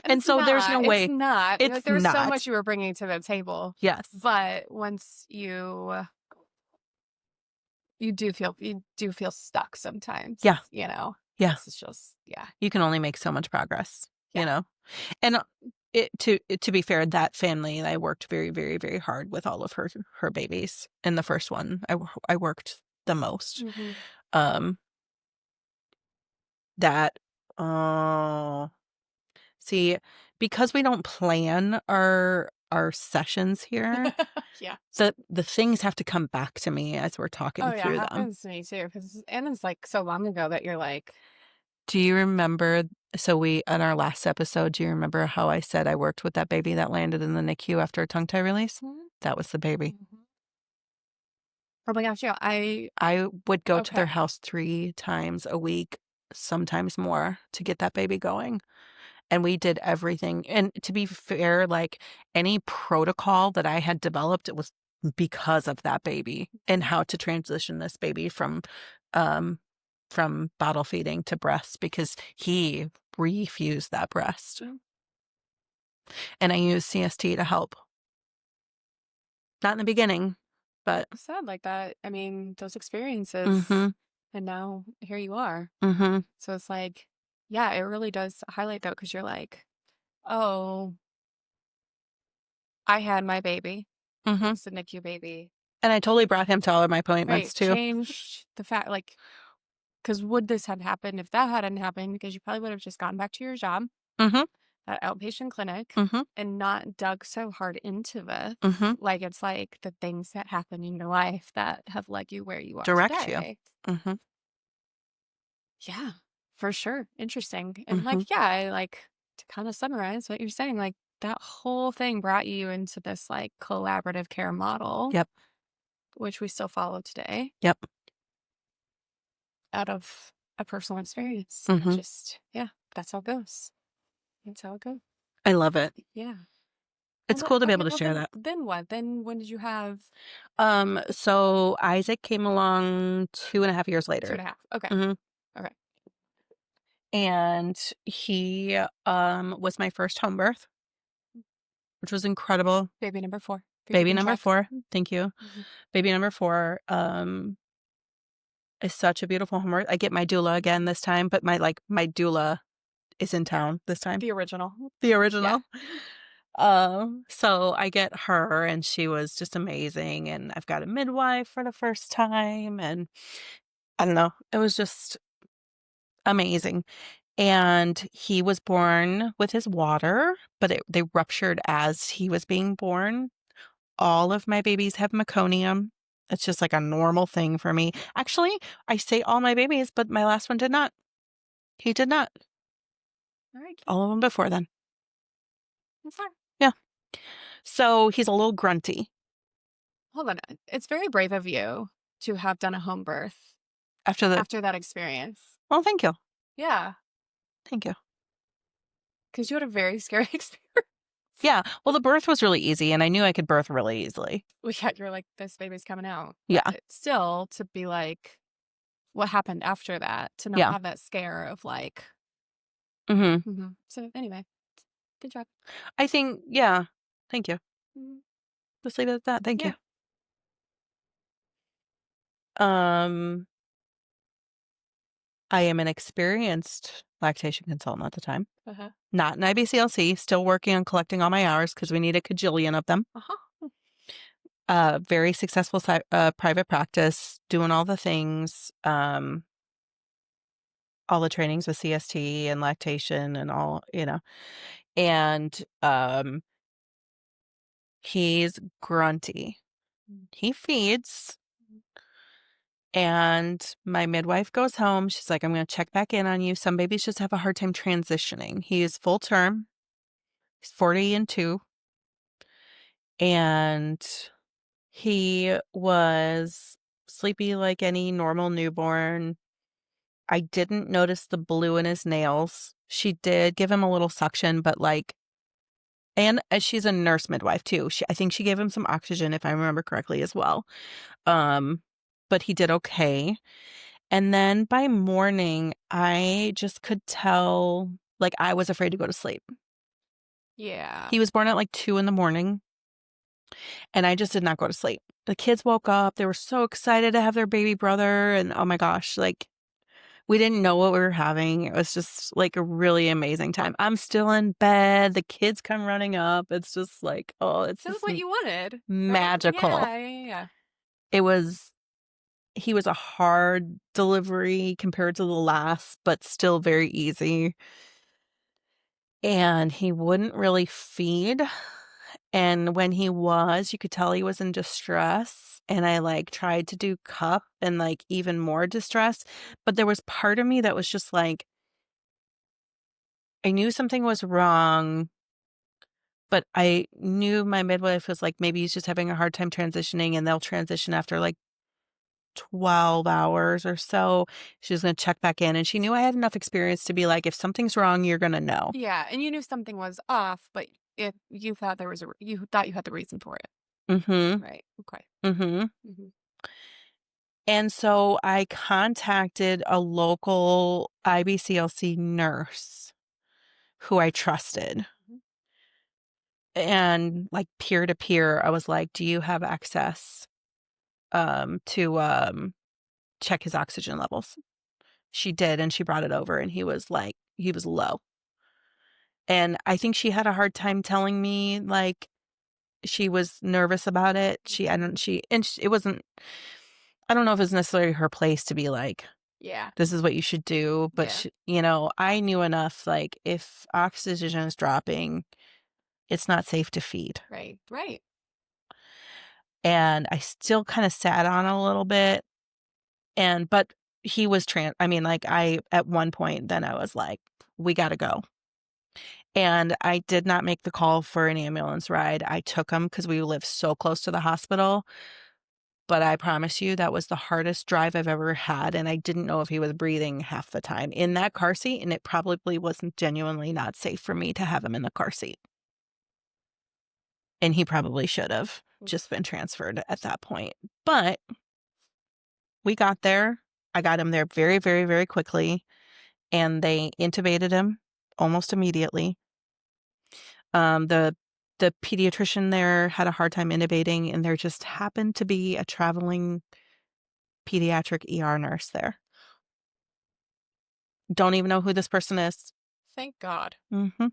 Speaker 1: And
Speaker 2: And so there's no
Speaker 1: it's
Speaker 2: way.
Speaker 1: not,
Speaker 2: It's
Speaker 1: there was so
Speaker 2: not.
Speaker 1: much you were bringing to the table,
Speaker 2: Yes.
Speaker 1: but once you do feel stuck sometimes,
Speaker 2: Yeah, yeah.
Speaker 1: This is just yeah,
Speaker 2: You can only make so much progress, you
Speaker 1: yeah,
Speaker 2: know? And, to be fair, that family, I worked very, very, very hard with all of her babies. In the first one, I worked the most.
Speaker 1: mhm.
Speaker 2: Um, that oh, see, because we don't plan our sessions here,
Speaker 1: Yeah.
Speaker 2: the things have to come back to me as we're
Speaker 1: Oh,
Speaker 2: talking
Speaker 1: yeah,
Speaker 2: through them.
Speaker 1: happens to me too, and it's, like, so long ago that you're like,
Speaker 2: Do you remember so we on our last episode, do you remember how I said I worked with that baby that landed in the NICU after a tongue tie release?
Speaker 1: "Mhm,
Speaker 2: That was the baby.
Speaker 1: mhm." Oh my gosh, yeah,
Speaker 2: I would go to their
Speaker 1: okay.
Speaker 2: house 3 times a week, sometimes more, to get that baby going, and we did everything, and to be fair, like, any protocol that I had developed, it was because of that baby and how to transition this baby um from bottle feeding to breast because he refuse that breast.
Speaker 1: Mm.
Speaker 2: And I use CST to help. Not in the beginning, but
Speaker 1: Sad like that. I mean, those experiences,
Speaker 2: mhm,
Speaker 1: and now here you are.
Speaker 2: mhm,
Speaker 1: So it's like, yeah, it really does highlight though, because you're like, oh, I had my baby. It
Speaker 2: mhm.
Speaker 1: was a NICU baby.
Speaker 2: And I totally brought him to all of my appointments
Speaker 1: Right.
Speaker 2: too.
Speaker 1: Changed the fact, like, because would this have happened if that hadn't happened? Because you probably would have just gone back to your job,
Speaker 2: Mhm,
Speaker 1: that outpatient clinic,
Speaker 2: mhm,
Speaker 1: and not dug so hard into this.
Speaker 2: mhm.
Speaker 1: Like, it's like the things that happen in your life that have led you where you are
Speaker 2: Direct you.
Speaker 1: today.
Speaker 2: Mhm,
Speaker 1: Yeah, for sure. Interesting. And
Speaker 2: mhm.
Speaker 1: like, yeah, I like to kind of summarize what you're saying, like that whole thing brought you into this like collaborative care model,
Speaker 2: Yep,
Speaker 1: which we still follow today
Speaker 2: yep.
Speaker 1: out of a personal experience. And
Speaker 2: Mhm.
Speaker 1: just, yeah, that's how it goes. That's how it goes.
Speaker 2: I love it.
Speaker 1: Yeah. Well,
Speaker 2: It's cool to be able
Speaker 1: okay.
Speaker 2: to
Speaker 1: Well,
Speaker 2: share that.
Speaker 1: then what? Then when did you have
Speaker 2: So Isaac came along 2.5 years
Speaker 1: two
Speaker 2: later.
Speaker 1: and a half? Okay.
Speaker 2: Mhm.
Speaker 1: Okay.
Speaker 2: And he, was my first home birth, which was incredible.
Speaker 1: Baby number 4, if you're
Speaker 2: Baby
Speaker 1: keeping
Speaker 2: number
Speaker 1: track.
Speaker 2: 4, thank you.
Speaker 1: Mm-hmm.
Speaker 2: Baby number 4, is such a beautiful home birth. I get my doula again this time, but my doula is in town this time,
Speaker 1: The original.
Speaker 2: the
Speaker 1: Yeah.
Speaker 2: original. So I get her, and she was just amazing, and I've got a midwife for the first time, and I don't know, it was just amazing. And he was born with his water, but they ruptured as he was being born. All of my babies have meconium. It's just like a normal thing for me. Actually, I say all my babies, but my last one did not. He did not.
Speaker 1: All right. Cute.
Speaker 2: All of them before then.
Speaker 1: That's fine.
Speaker 2: Yeah. So he's a little grunty
Speaker 1: Hold on. It's very brave of you to have done a home birth
Speaker 2: after the.
Speaker 1: after that experience.
Speaker 2: Well, thank you.
Speaker 1: Yeah,
Speaker 2: Thank you.
Speaker 1: because you had a very scary experience.
Speaker 2: Yeah. Well, the birth was really easy, and I knew I could birth really easily.
Speaker 1: Well, yeah, you're like, this baby's coming out.
Speaker 2: Yeah.
Speaker 1: But still, to be like, what happened after that, to not
Speaker 2: Yeah.
Speaker 1: have that scare of like,
Speaker 2: Hmm.
Speaker 1: So anyway, good job.
Speaker 2: I think, yeah. Thank you.
Speaker 1: Mhm.
Speaker 2: Let's leave it at that. Thank you.
Speaker 1: Yeah.
Speaker 2: Um, I am an experienced lactation consultant at the time.
Speaker 1: Uh-huh.
Speaker 2: Not an IBCLC, still working on collecting all my hours because we need a cajillion of them.
Speaker 1: Uh-huh.
Speaker 2: Very successful private practice, doing all the things, all the trainings with CST and lactation and all. And he's grunty.
Speaker 1: Mm.
Speaker 2: He feeds, and my midwife goes home. She's like, I'm going to check back in on you. Some babies just have a hard time transitioning. He is full term. He's 40 and 2. And he was sleepy like any normal newborn. I didn't notice the blue in his nails. She did give him a little suction, but and she's a nurse midwife too. I think she gave him some oxygen, if I remember correctly, as well. Um, but he did okay. And then by morning, I just could tell, like, I was afraid to go to sleep.
Speaker 1: Yeah.
Speaker 2: He was born at like 2 in the morning, and I just did not go to sleep. The kids woke up. They were so excited to have their baby brother. And oh my gosh, like, we didn't know what we were having. It was just like a really amazing time. I'm still in bed. The kids come running up. It's just like, oh, it's
Speaker 1: This is
Speaker 2: just
Speaker 1: what you wanted, right?
Speaker 2: magical.
Speaker 1: Yeah, yeah, yeah.
Speaker 2: It was, he was a hard delivery compared to the last, but still very easy. And he wouldn't really feed. And when he was, you could tell he was in distress. And I like tried to do cup and like even more distress. But there was part of me that was just like, I knew something was wrong, but I knew my midwife was like, maybe he's just having a hard time transitioning, and they'll transition after like 12 hours or so. She was going to check back in, and she knew I had enough experience to be like, if something's wrong, you're going to know.
Speaker 1: Yeah, and you knew something was off, but if you thought there was you thought you had the reason for it,
Speaker 2: Mm-hmm.
Speaker 1: right? Okay.
Speaker 2: Mm-hmm.
Speaker 1: Hmm.
Speaker 2: And so I contacted a local IBCLC nurse who I trusted.
Speaker 1: Mhm.
Speaker 2: And like peer to peer, I was like, do you have access to check his oxygen levels? She did, and she brought it over, and he was low. And I think she had a hard time telling me, like, she was nervous about it. I don't, it wasn't, I don't know if it's necessarily her place to be like,
Speaker 1: Yeah.
Speaker 2: this is what you should do. But,
Speaker 1: Yeah.
Speaker 2: I knew enough, like, if oxygen is dropping, it's not safe to feed.
Speaker 1: Right. Right.
Speaker 2: And I still kind of sat on it a little bit. But he was I mean, like, at one point, then I was like, we got to go. And I did not make the call for an ambulance ride. I took him because we live so close to the hospital. But I promise you, that was the hardest drive I've ever had. And I didn't know if he was breathing half the time in that car seat. And it probably wasn't genuinely not safe for me to have him in the car seat. And he probably should have just been transferred at that point. But we got there. I got him there very, very, very quickly. And they intubated him almost immediately. The pediatrician there had a hard time intubating, and there just happened to be a traveling pediatric ER nurse there. Don't even know who this person is.
Speaker 1: Thank God.
Speaker 2: Mhm.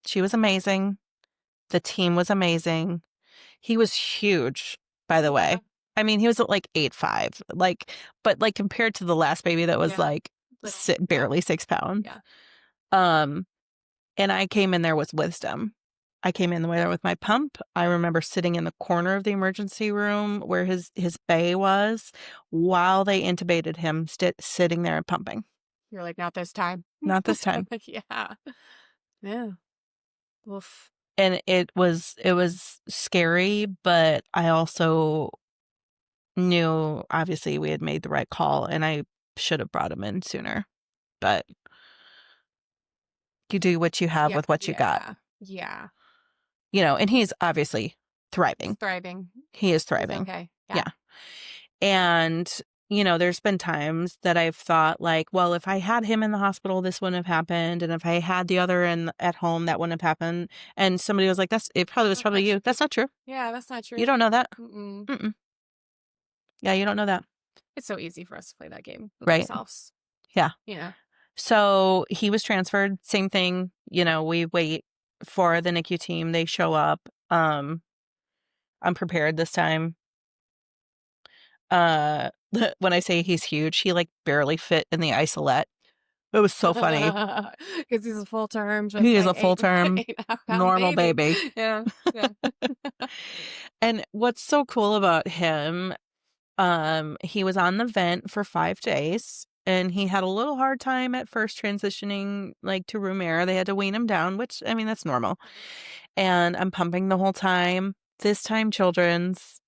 Speaker 2: She was amazing. The team was amazing. He was huge, by the way.
Speaker 1: Yeah.
Speaker 2: I mean, he was at, like, 8'5", like, but, like, compared to the last baby that was,
Speaker 1: Yeah.
Speaker 2: like,
Speaker 1: Little. Yeah.
Speaker 2: barely 6 pounds.
Speaker 1: Yeah.
Speaker 2: Um And I came in there with wisdom. I came in there with my pump. I remember sitting in the corner of the emergency room where his bay was while they intubated him, sitting there and pumping.
Speaker 1: You're like, not this time.
Speaker 2: Not this time.
Speaker 1: Yeah. Yeah. Oof.
Speaker 2: And it was scary, but I also knew obviously we had made the right call, and I should have brought him in sooner. But you do what you have
Speaker 1: Yeah.
Speaker 2: with what you got.
Speaker 1: Yeah. Yeah.
Speaker 2: And he's obviously
Speaker 1: He's
Speaker 2: thriving.
Speaker 1: thriving.
Speaker 2: He is
Speaker 1: He's
Speaker 2: thriving.
Speaker 1: okay. Yeah.
Speaker 2: Yeah. And, there's been times that I've thought like, well, if I had him in the hospital, this wouldn't have happened. And if I had the other at home, that wouldn't have happened. And somebody was like, it probably was probably you. That's not true.
Speaker 1: Yeah, that's not
Speaker 2: You
Speaker 1: true.
Speaker 2: don't know that.
Speaker 1: Mm-mm.
Speaker 2: Mm-mm. Yeah, you don't know that.
Speaker 1: It's so easy for us to play that game with
Speaker 2: Right.
Speaker 1: ourselves.
Speaker 2: Yeah.
Speaker 1: Yeah.
Speaker 2: So he was transferred. Same thing. We wait for the NICU team. They show up. I'm prepared this time. Uh, when I say he's huge, he like barely fit in the isolette. It was so funny.
Speaker 1: Because he's a full term, just
Speaker 2: He is
Speaker 1: like
Speaker 2: a full-term,
Speaker 1: 8.5 pound
Speaker 2: normal
Speaker 1: baby.
Speaker 2: baby.
Speaker 1: Yeah. Yeah.
Speaker 2: And what's so cool about him, he was on the vent for 5 days, and he had a little hard time at first transitioning, like, to room air. They had to wean him down, which, I mean, that's normal. And I'm pumping the whole time. This time, Children's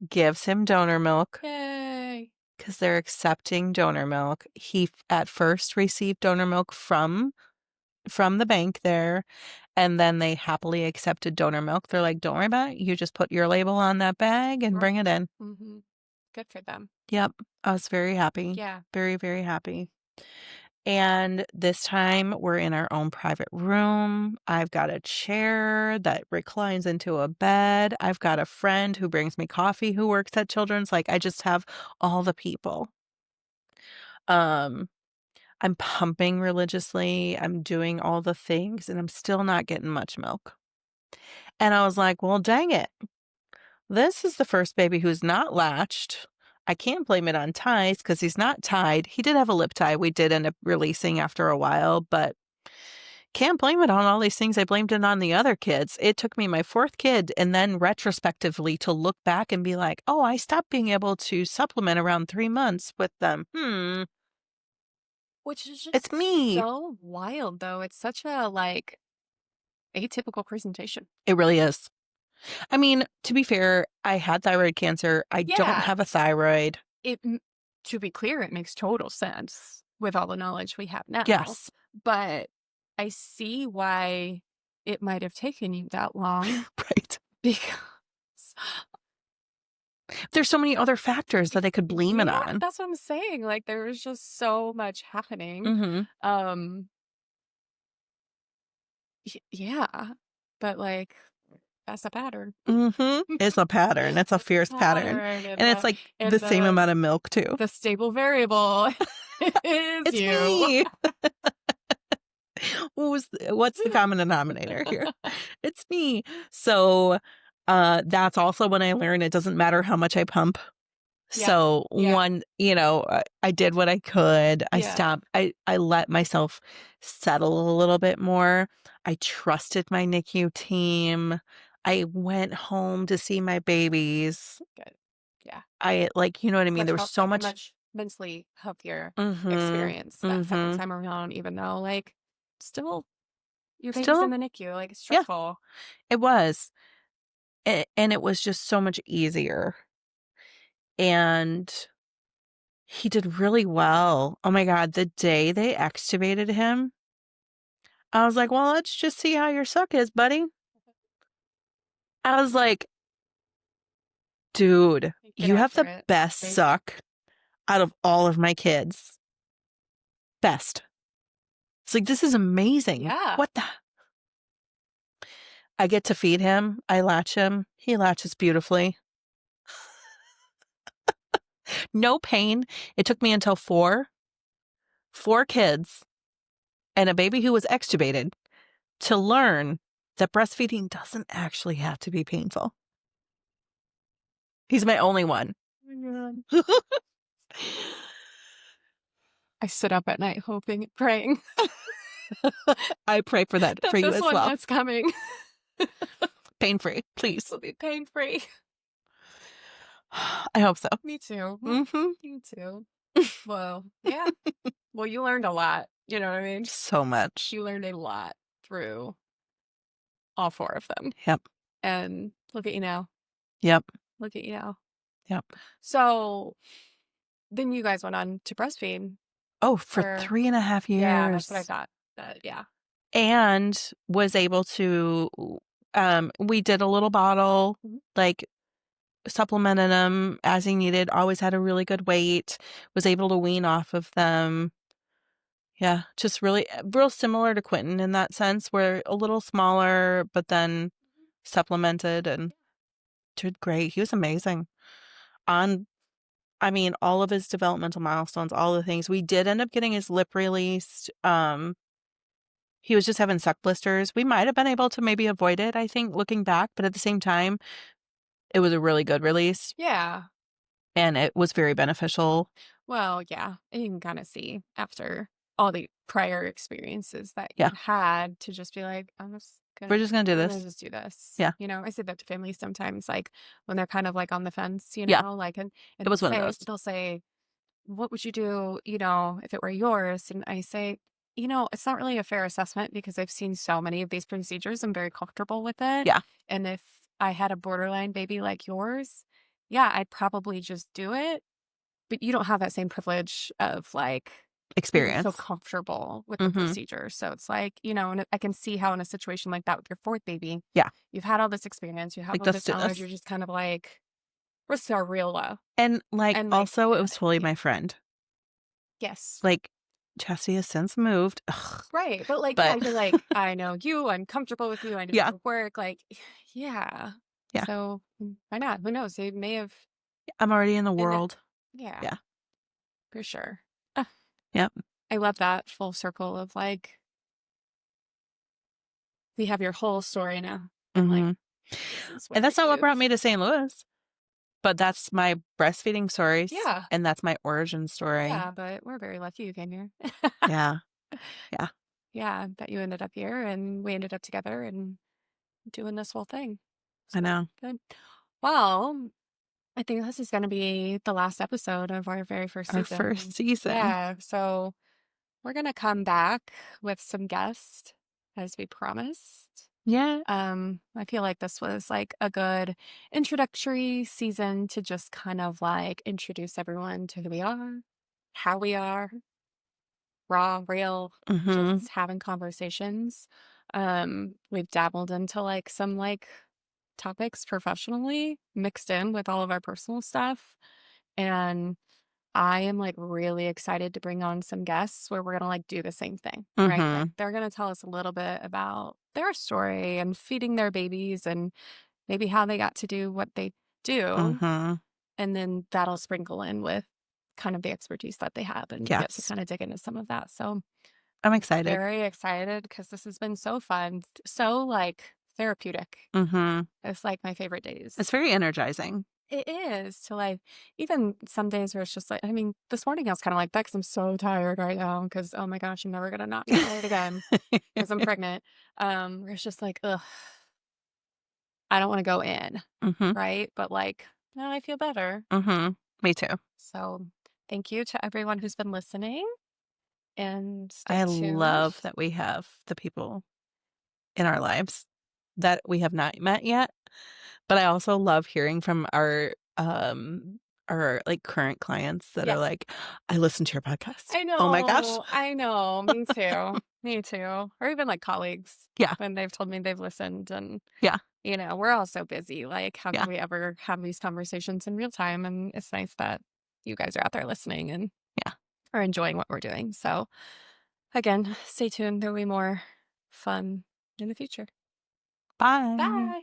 Speaker 2: gives him donor milk
Speaker 1: Yay.
Speaker 2: because 'cause they're accepting donor milk. He at first received donor milk from the bank there, and then they happily accepted donor milk. They're like, "Don't worry about it. You just put your label on that bag and bring it in."
Speaker 1: Mm-hmm. Good for them.
Speaker 2: Yep. I was very happy.
Speaker 1: Yeah.
Speaker 2: Very, very happy. And this time we're in our own private room. I've got a chair that reclines into a bed. I've got a friend who brings me coffee who works at Children's. Like, I just have all the people. Um, I'm pumping religiously. I'm doing all the things, and I'm still not getting much milk. And I was like, well, dang it. This is the first baby who's not latched. I can't blame it on ties because he's not tied. He did have a lip tie we did end up releasing after a while, but can't blame it on all these things. I blamed it on the other kids. It took me my fourth kid and then retrospectively to look back and be like, oh, I stopped being able to supplement around 3 months with them.
Speaker 1: Which is
Speaker 2: It's
Speaker 1: just
Speaker 2: me.
Speaker 1: so wild, though. It's such a like atypical presentation.
Speaker 2: It really is. I mean, to be fair, I had thyroid cancer. I don't
Speaker 1: Yeah.
Speaker 2: have a thyroid.
Speaker 1: To be clear, it makes total sense with all the knowledge we have now.
Speaker 2: Yes.
Speaker 1: But I see why it might have taken you that long
Speaker 2: Right.
Speaker 1: because
Speaker 2: There's so many other factors that I could blame it
Speaker 1: yeah,
Speaker 2: on.
Speaker 1: that's what I'm saying. Like there was just so much happening.
Speaker 2: Mhm.
Speaker 1: Um Yeah, but, like, that's a pattern.
Speaker 2: Mhm. It's a pattern, it's a
Speaker 1: That's a
Speaker 2: fierce pattern,
Speaker 1: pattern, and
Speaker 2: and it's,
Speaker 1: the
Speaker 2: like, the
Speaker 1: and
Speaker 2: same
Speaker 1: the
Speaker 2: amount of milk too.
Speaker 1: the stable variable is
Speaker 2: It's
Speaker 1: you.
Speaker 2: me. What's the common denominator here? It's me. So, that's also when I learned it doesn't matter how much I pump.
Speaker 1: Yeah,
Speaker 2: So,
Speaker 1: yeah,
Speaker 2: I did what I could.
Speaker 1: yeah.
Speaker 2: I let myself settle a little bit more. I trusted my NICU team. I went home to see my babies.
Speaker 1: Good. Yeah.
Speaker 2: You know what I mean? There was so
Speaker 1: Like, a
Speaker 2: much.
Speaker 1: much mentally healthier
Speaker 2: Mhm.
Speaker 1: experience that second
Speaker 2: Mhm.
Speaker 1: time around, even though, like, still your baby's in
Speaker 2: Still,
Speaker 1: the NICU, like, it's
Speaker 2: yeah,
Speaker 1: stressful.
Speaker 2: it was. And it was just so much easier. And he did really well. Oh my god, the day they extubated him, I was like, "Well, let's just see how your suck is, buddy." I was like, "Dude,
Speaker 1: Get
Speaker 2: you have
Speaker 1: after
Speaker 2: the
Speaker 1: it.
Speaker 2: best
Speaker 1: Baby.
Speaker 2: suck out of all of my kids. Best." It's like, "This is amazing.
Speaker 1: Yeah.
Speaker 2: What the." I get to feed him, I latch him, he latches beautifully. No pain. It took me until 4 kids, and a baby who was extubated to learn that breastfeeding doesn't actually have to be painful. He's my only one.
Speaker 1: Oh my god. I sit up at night hoping and praying
Speaker 2: I pray for that for
Speaker 1: that
Speaker 2: you
Speaker 1: this
Speaker 2: as
Speaker 1: one
Speaker 2: well.
Speaker 1: that's coming
Speaker 2: Pain-free, please.
Speaker 1: will be pain-free.
Speaker 2: I hope so.
Speaker 1: Me too.
Speaker 2: Mhm.
Speaker 1: Me too. Well, yeah. Well, you learned a lot, you know what I mean?
Speaker 2: So much.
Speaker 1: You learned a lot through all 4 of them,
Speaker 2: Yep.
Speaker 1: and look at you now.
Speaker 2: Yep.
Speaker 1: Look at you now.
Speaker 2: Yep.
Speaker 1: So, then you guys went on to breastfeed
Speaker 2: Oh, for
Speaker 1: for
Speaker 2: 3.5
Speaker 1: yeah, that's what I
Speaker 2: years.
Speaker 1: thought. That yeah.
Speaker 2: And was able to we did a little bottle,
Speaker 1: Mhm.
Speaker 2: like, supplemented him as he needed, always had a really good weight, was able to wean off of them. Yeah, just really real similar to Quentin in that sense. We're a little smaller, but then supplemented and did great. He was amazing. On I mean, all of his developmental milestones, all the things. We did end up getting his lip released. He was just having suck blisters. We might have been able to maybe avoid it, I think, looking back, but at the same time, it was a really good release
Speaker 1: Yeah.
Speaker 2: and it was very beneficial.
Speaker 1: Well, yeah, and you can kinda see after all the prior experiences that
Speaker 2: Yeah,
Speaker 1: you had to just be like,
Speaker 2: we're just gonna do
Speaker 1: I'm gonna
Speaker 2: this.
Speaker 1: just do this."
Speaker 2: Yeah,
Speaker 1: I say that to families sometimes, like, when they're kind of, like, on the fence,
Speaker 2: yeah,
Speaker 1: like,
Speaker 2: it
Speaker 1: and
Speaker 2: was one of those.
Speaker 1: they'll say, "What would you do, if it were yours?" And I say, it's not really a fair assessment because I've seen so many of these procedures. I'm very comfortable with it.
Speaker 2: Yeah,
Speaker 1: And if I had a borderline baby like yours, yeah, I'd probably just do it. But you don't have that same privilege of, like, being so
Speaker 2: experience.
Speaker 1: comfortable with the
Speaker 2: Mhm.
Speaker 1: procedure. So it's like, and I can see how in a situation like that with your 4th baby,
Speaker 2: Yeah,
Speaker 1: you've had all this experience, you have
Speaker 2: like,
Speaker 1: all
Speaker 2: "Let's
Speaker 1: this
Speaker 2: do
Speaker 1: knowledge,
Speaker 2: this."
Speaker 1: you're just kind of like, risks are real low.
Speaker 2: And, like,
Speaker 1: And like,
Speaker 2: also, it was fully
Speaker 1: yeah,
Speaker 2: my friend.
Speaker 1: yes.
Speaker 2: Like, Chastity has since moved. Ugh,
Speaker 1: Right, but, like,
Speaker 2: but
Speaker 1: I'd be like, "I know you, I'm comfortable with you, I know
Speaker 2: yeah,
Speaker 1: your work," like, yeah.
Speaker 2: yeah.
Speaker 1: So, why not? Who knows? They may have
Speaker 2: I'm already in the
Speaker 1: ended
Speaker 2: world.
Speaker 1: yeah,
Speaker 2: Yeah.
Speaker 1: for sure. Uh,
Speaker 2: Yep.
Speaker 1: I love that full circle of, like, we have your whole story now, and, like,
Speaker 2: Mhm.
Speaker 1: this is
Speaker 2: And
Speaker 1: where
Speaker 2: that's not what brought
Speaker 1: you've
Speaker 2: me to St. Louis, but that's my breastfeeding stories,
Speaker 1: yeah,
Speaker 2: and that's my origin story.
Speaker 1: yeah, but we're very lucky you came here.
Speaker 2: Yeah, yeah,
Speaker 1: Yeah, that you ended up here, and we ended up together and doing this whole thing.
Speaker 2: I
Speaker 1: So,
Speaker 2: know.
Speaker 1: good. Well, I think this is gonna be the last episode of our very first
Speaker 2: Our first
Speaker 1: season.
Speaker 2: season.
Speaker 1: Yeah, so we're gonna come back with some guests as we promised.
Speaker 2: Yeah.
Speaker 1: I feel like this was like a good introductory season to just kind of like introduce everyone to who we are, how we are, raw, real,
Speaker 2: Mhm.
Speaker 1: just having conversations. We've dabbled into like some like topics professionally mixed in with all of our personal stuff. And I am, like, really excited to bring on some guests where we're gonna, like, do the same thing, right? Like,
Speaker 2: Mhm.
Speaker 1: they're gonna tell us a little bit about their story and feeding their babies and maybe how they got to do what they do,
Speaker 2: Mhm.
Speaker 1: and then that'll sprinkle in with kind of the expertise that they have, and we get to
Speaker 2: Yes.
Speaker 1: kinda dig into some of that, so
Speaker 2: I'm excited.
Speaker 1: very excited because this has been so fun, so, like, therapeutic.
Speaker 2: Mhm.
Speaker 1: It's, like, my favorite days.
Speaker 2: It's very energizing.
Speaker 1: It is to, like even some days where it's just like I mean, this morning I was kinda like that because 'cause I'm so tired right now because, oh my gosh, I'm never gonna not be tired again because 'cause I'm pregnant. Where it's just like, "Ugh, I don't wanna go in,"
Speaker 2: Mhm.
Speaker 1: right? But, like, now I feel better.
Speaker 2: Mhm. Me too.
Speaker 1: So, thank you to everyone who's been listening, and stay
Speaker 2: I
Speaker 1: tuned.
Speaker 2: love that we have the people in our lives that we have not met yet, but I also love hearing from our, like, current clients that are
Speaker 1: Yeah.
Speaker 2: like, "I listened to your podcast. Oh my gosh."
Speaker 1: I know, me too, me too. Or even, like, colleagues
Speaker 2: Yeah.
Speaker 1: when they've told me they've listened and,
Speaker 2: Yeah.
Speaker 1: we're all so busy, like, how could
Speaker 2: Yeah.
Speaker 1: we ever have these conversations in real time? And it's nice that you guys are out there listening and
Speaker 2: Yeah.
Speaker 1: are enjoying what we're doing. So, again, stay tuned. There'll be more fun in the future.
Speaker 2: Bye.
Speaker 1: Bye.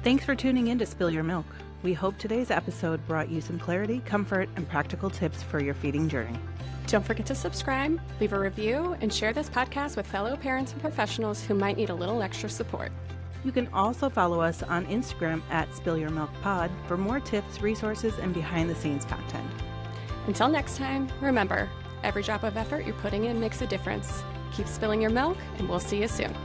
Speaker 2: Thanks for tuning in to Spill Your Milk. We hope today's episode brought you some clarity, comfort, and practical tips for your feeding journey.
Speaker 1: Don't forget to subscribe, leave a review, and share this podcast with fellow parents and professionals who might need a little extra support.
Speaker 2: You can also follow us on Instagram at Spill Your Milk Pod for more tips, resources, and behind the scenes content.
Speaker 1: Until next time, remember, every drop of effort you're putting in makes a difference. Keep spilling your milk, and we'll see you soon.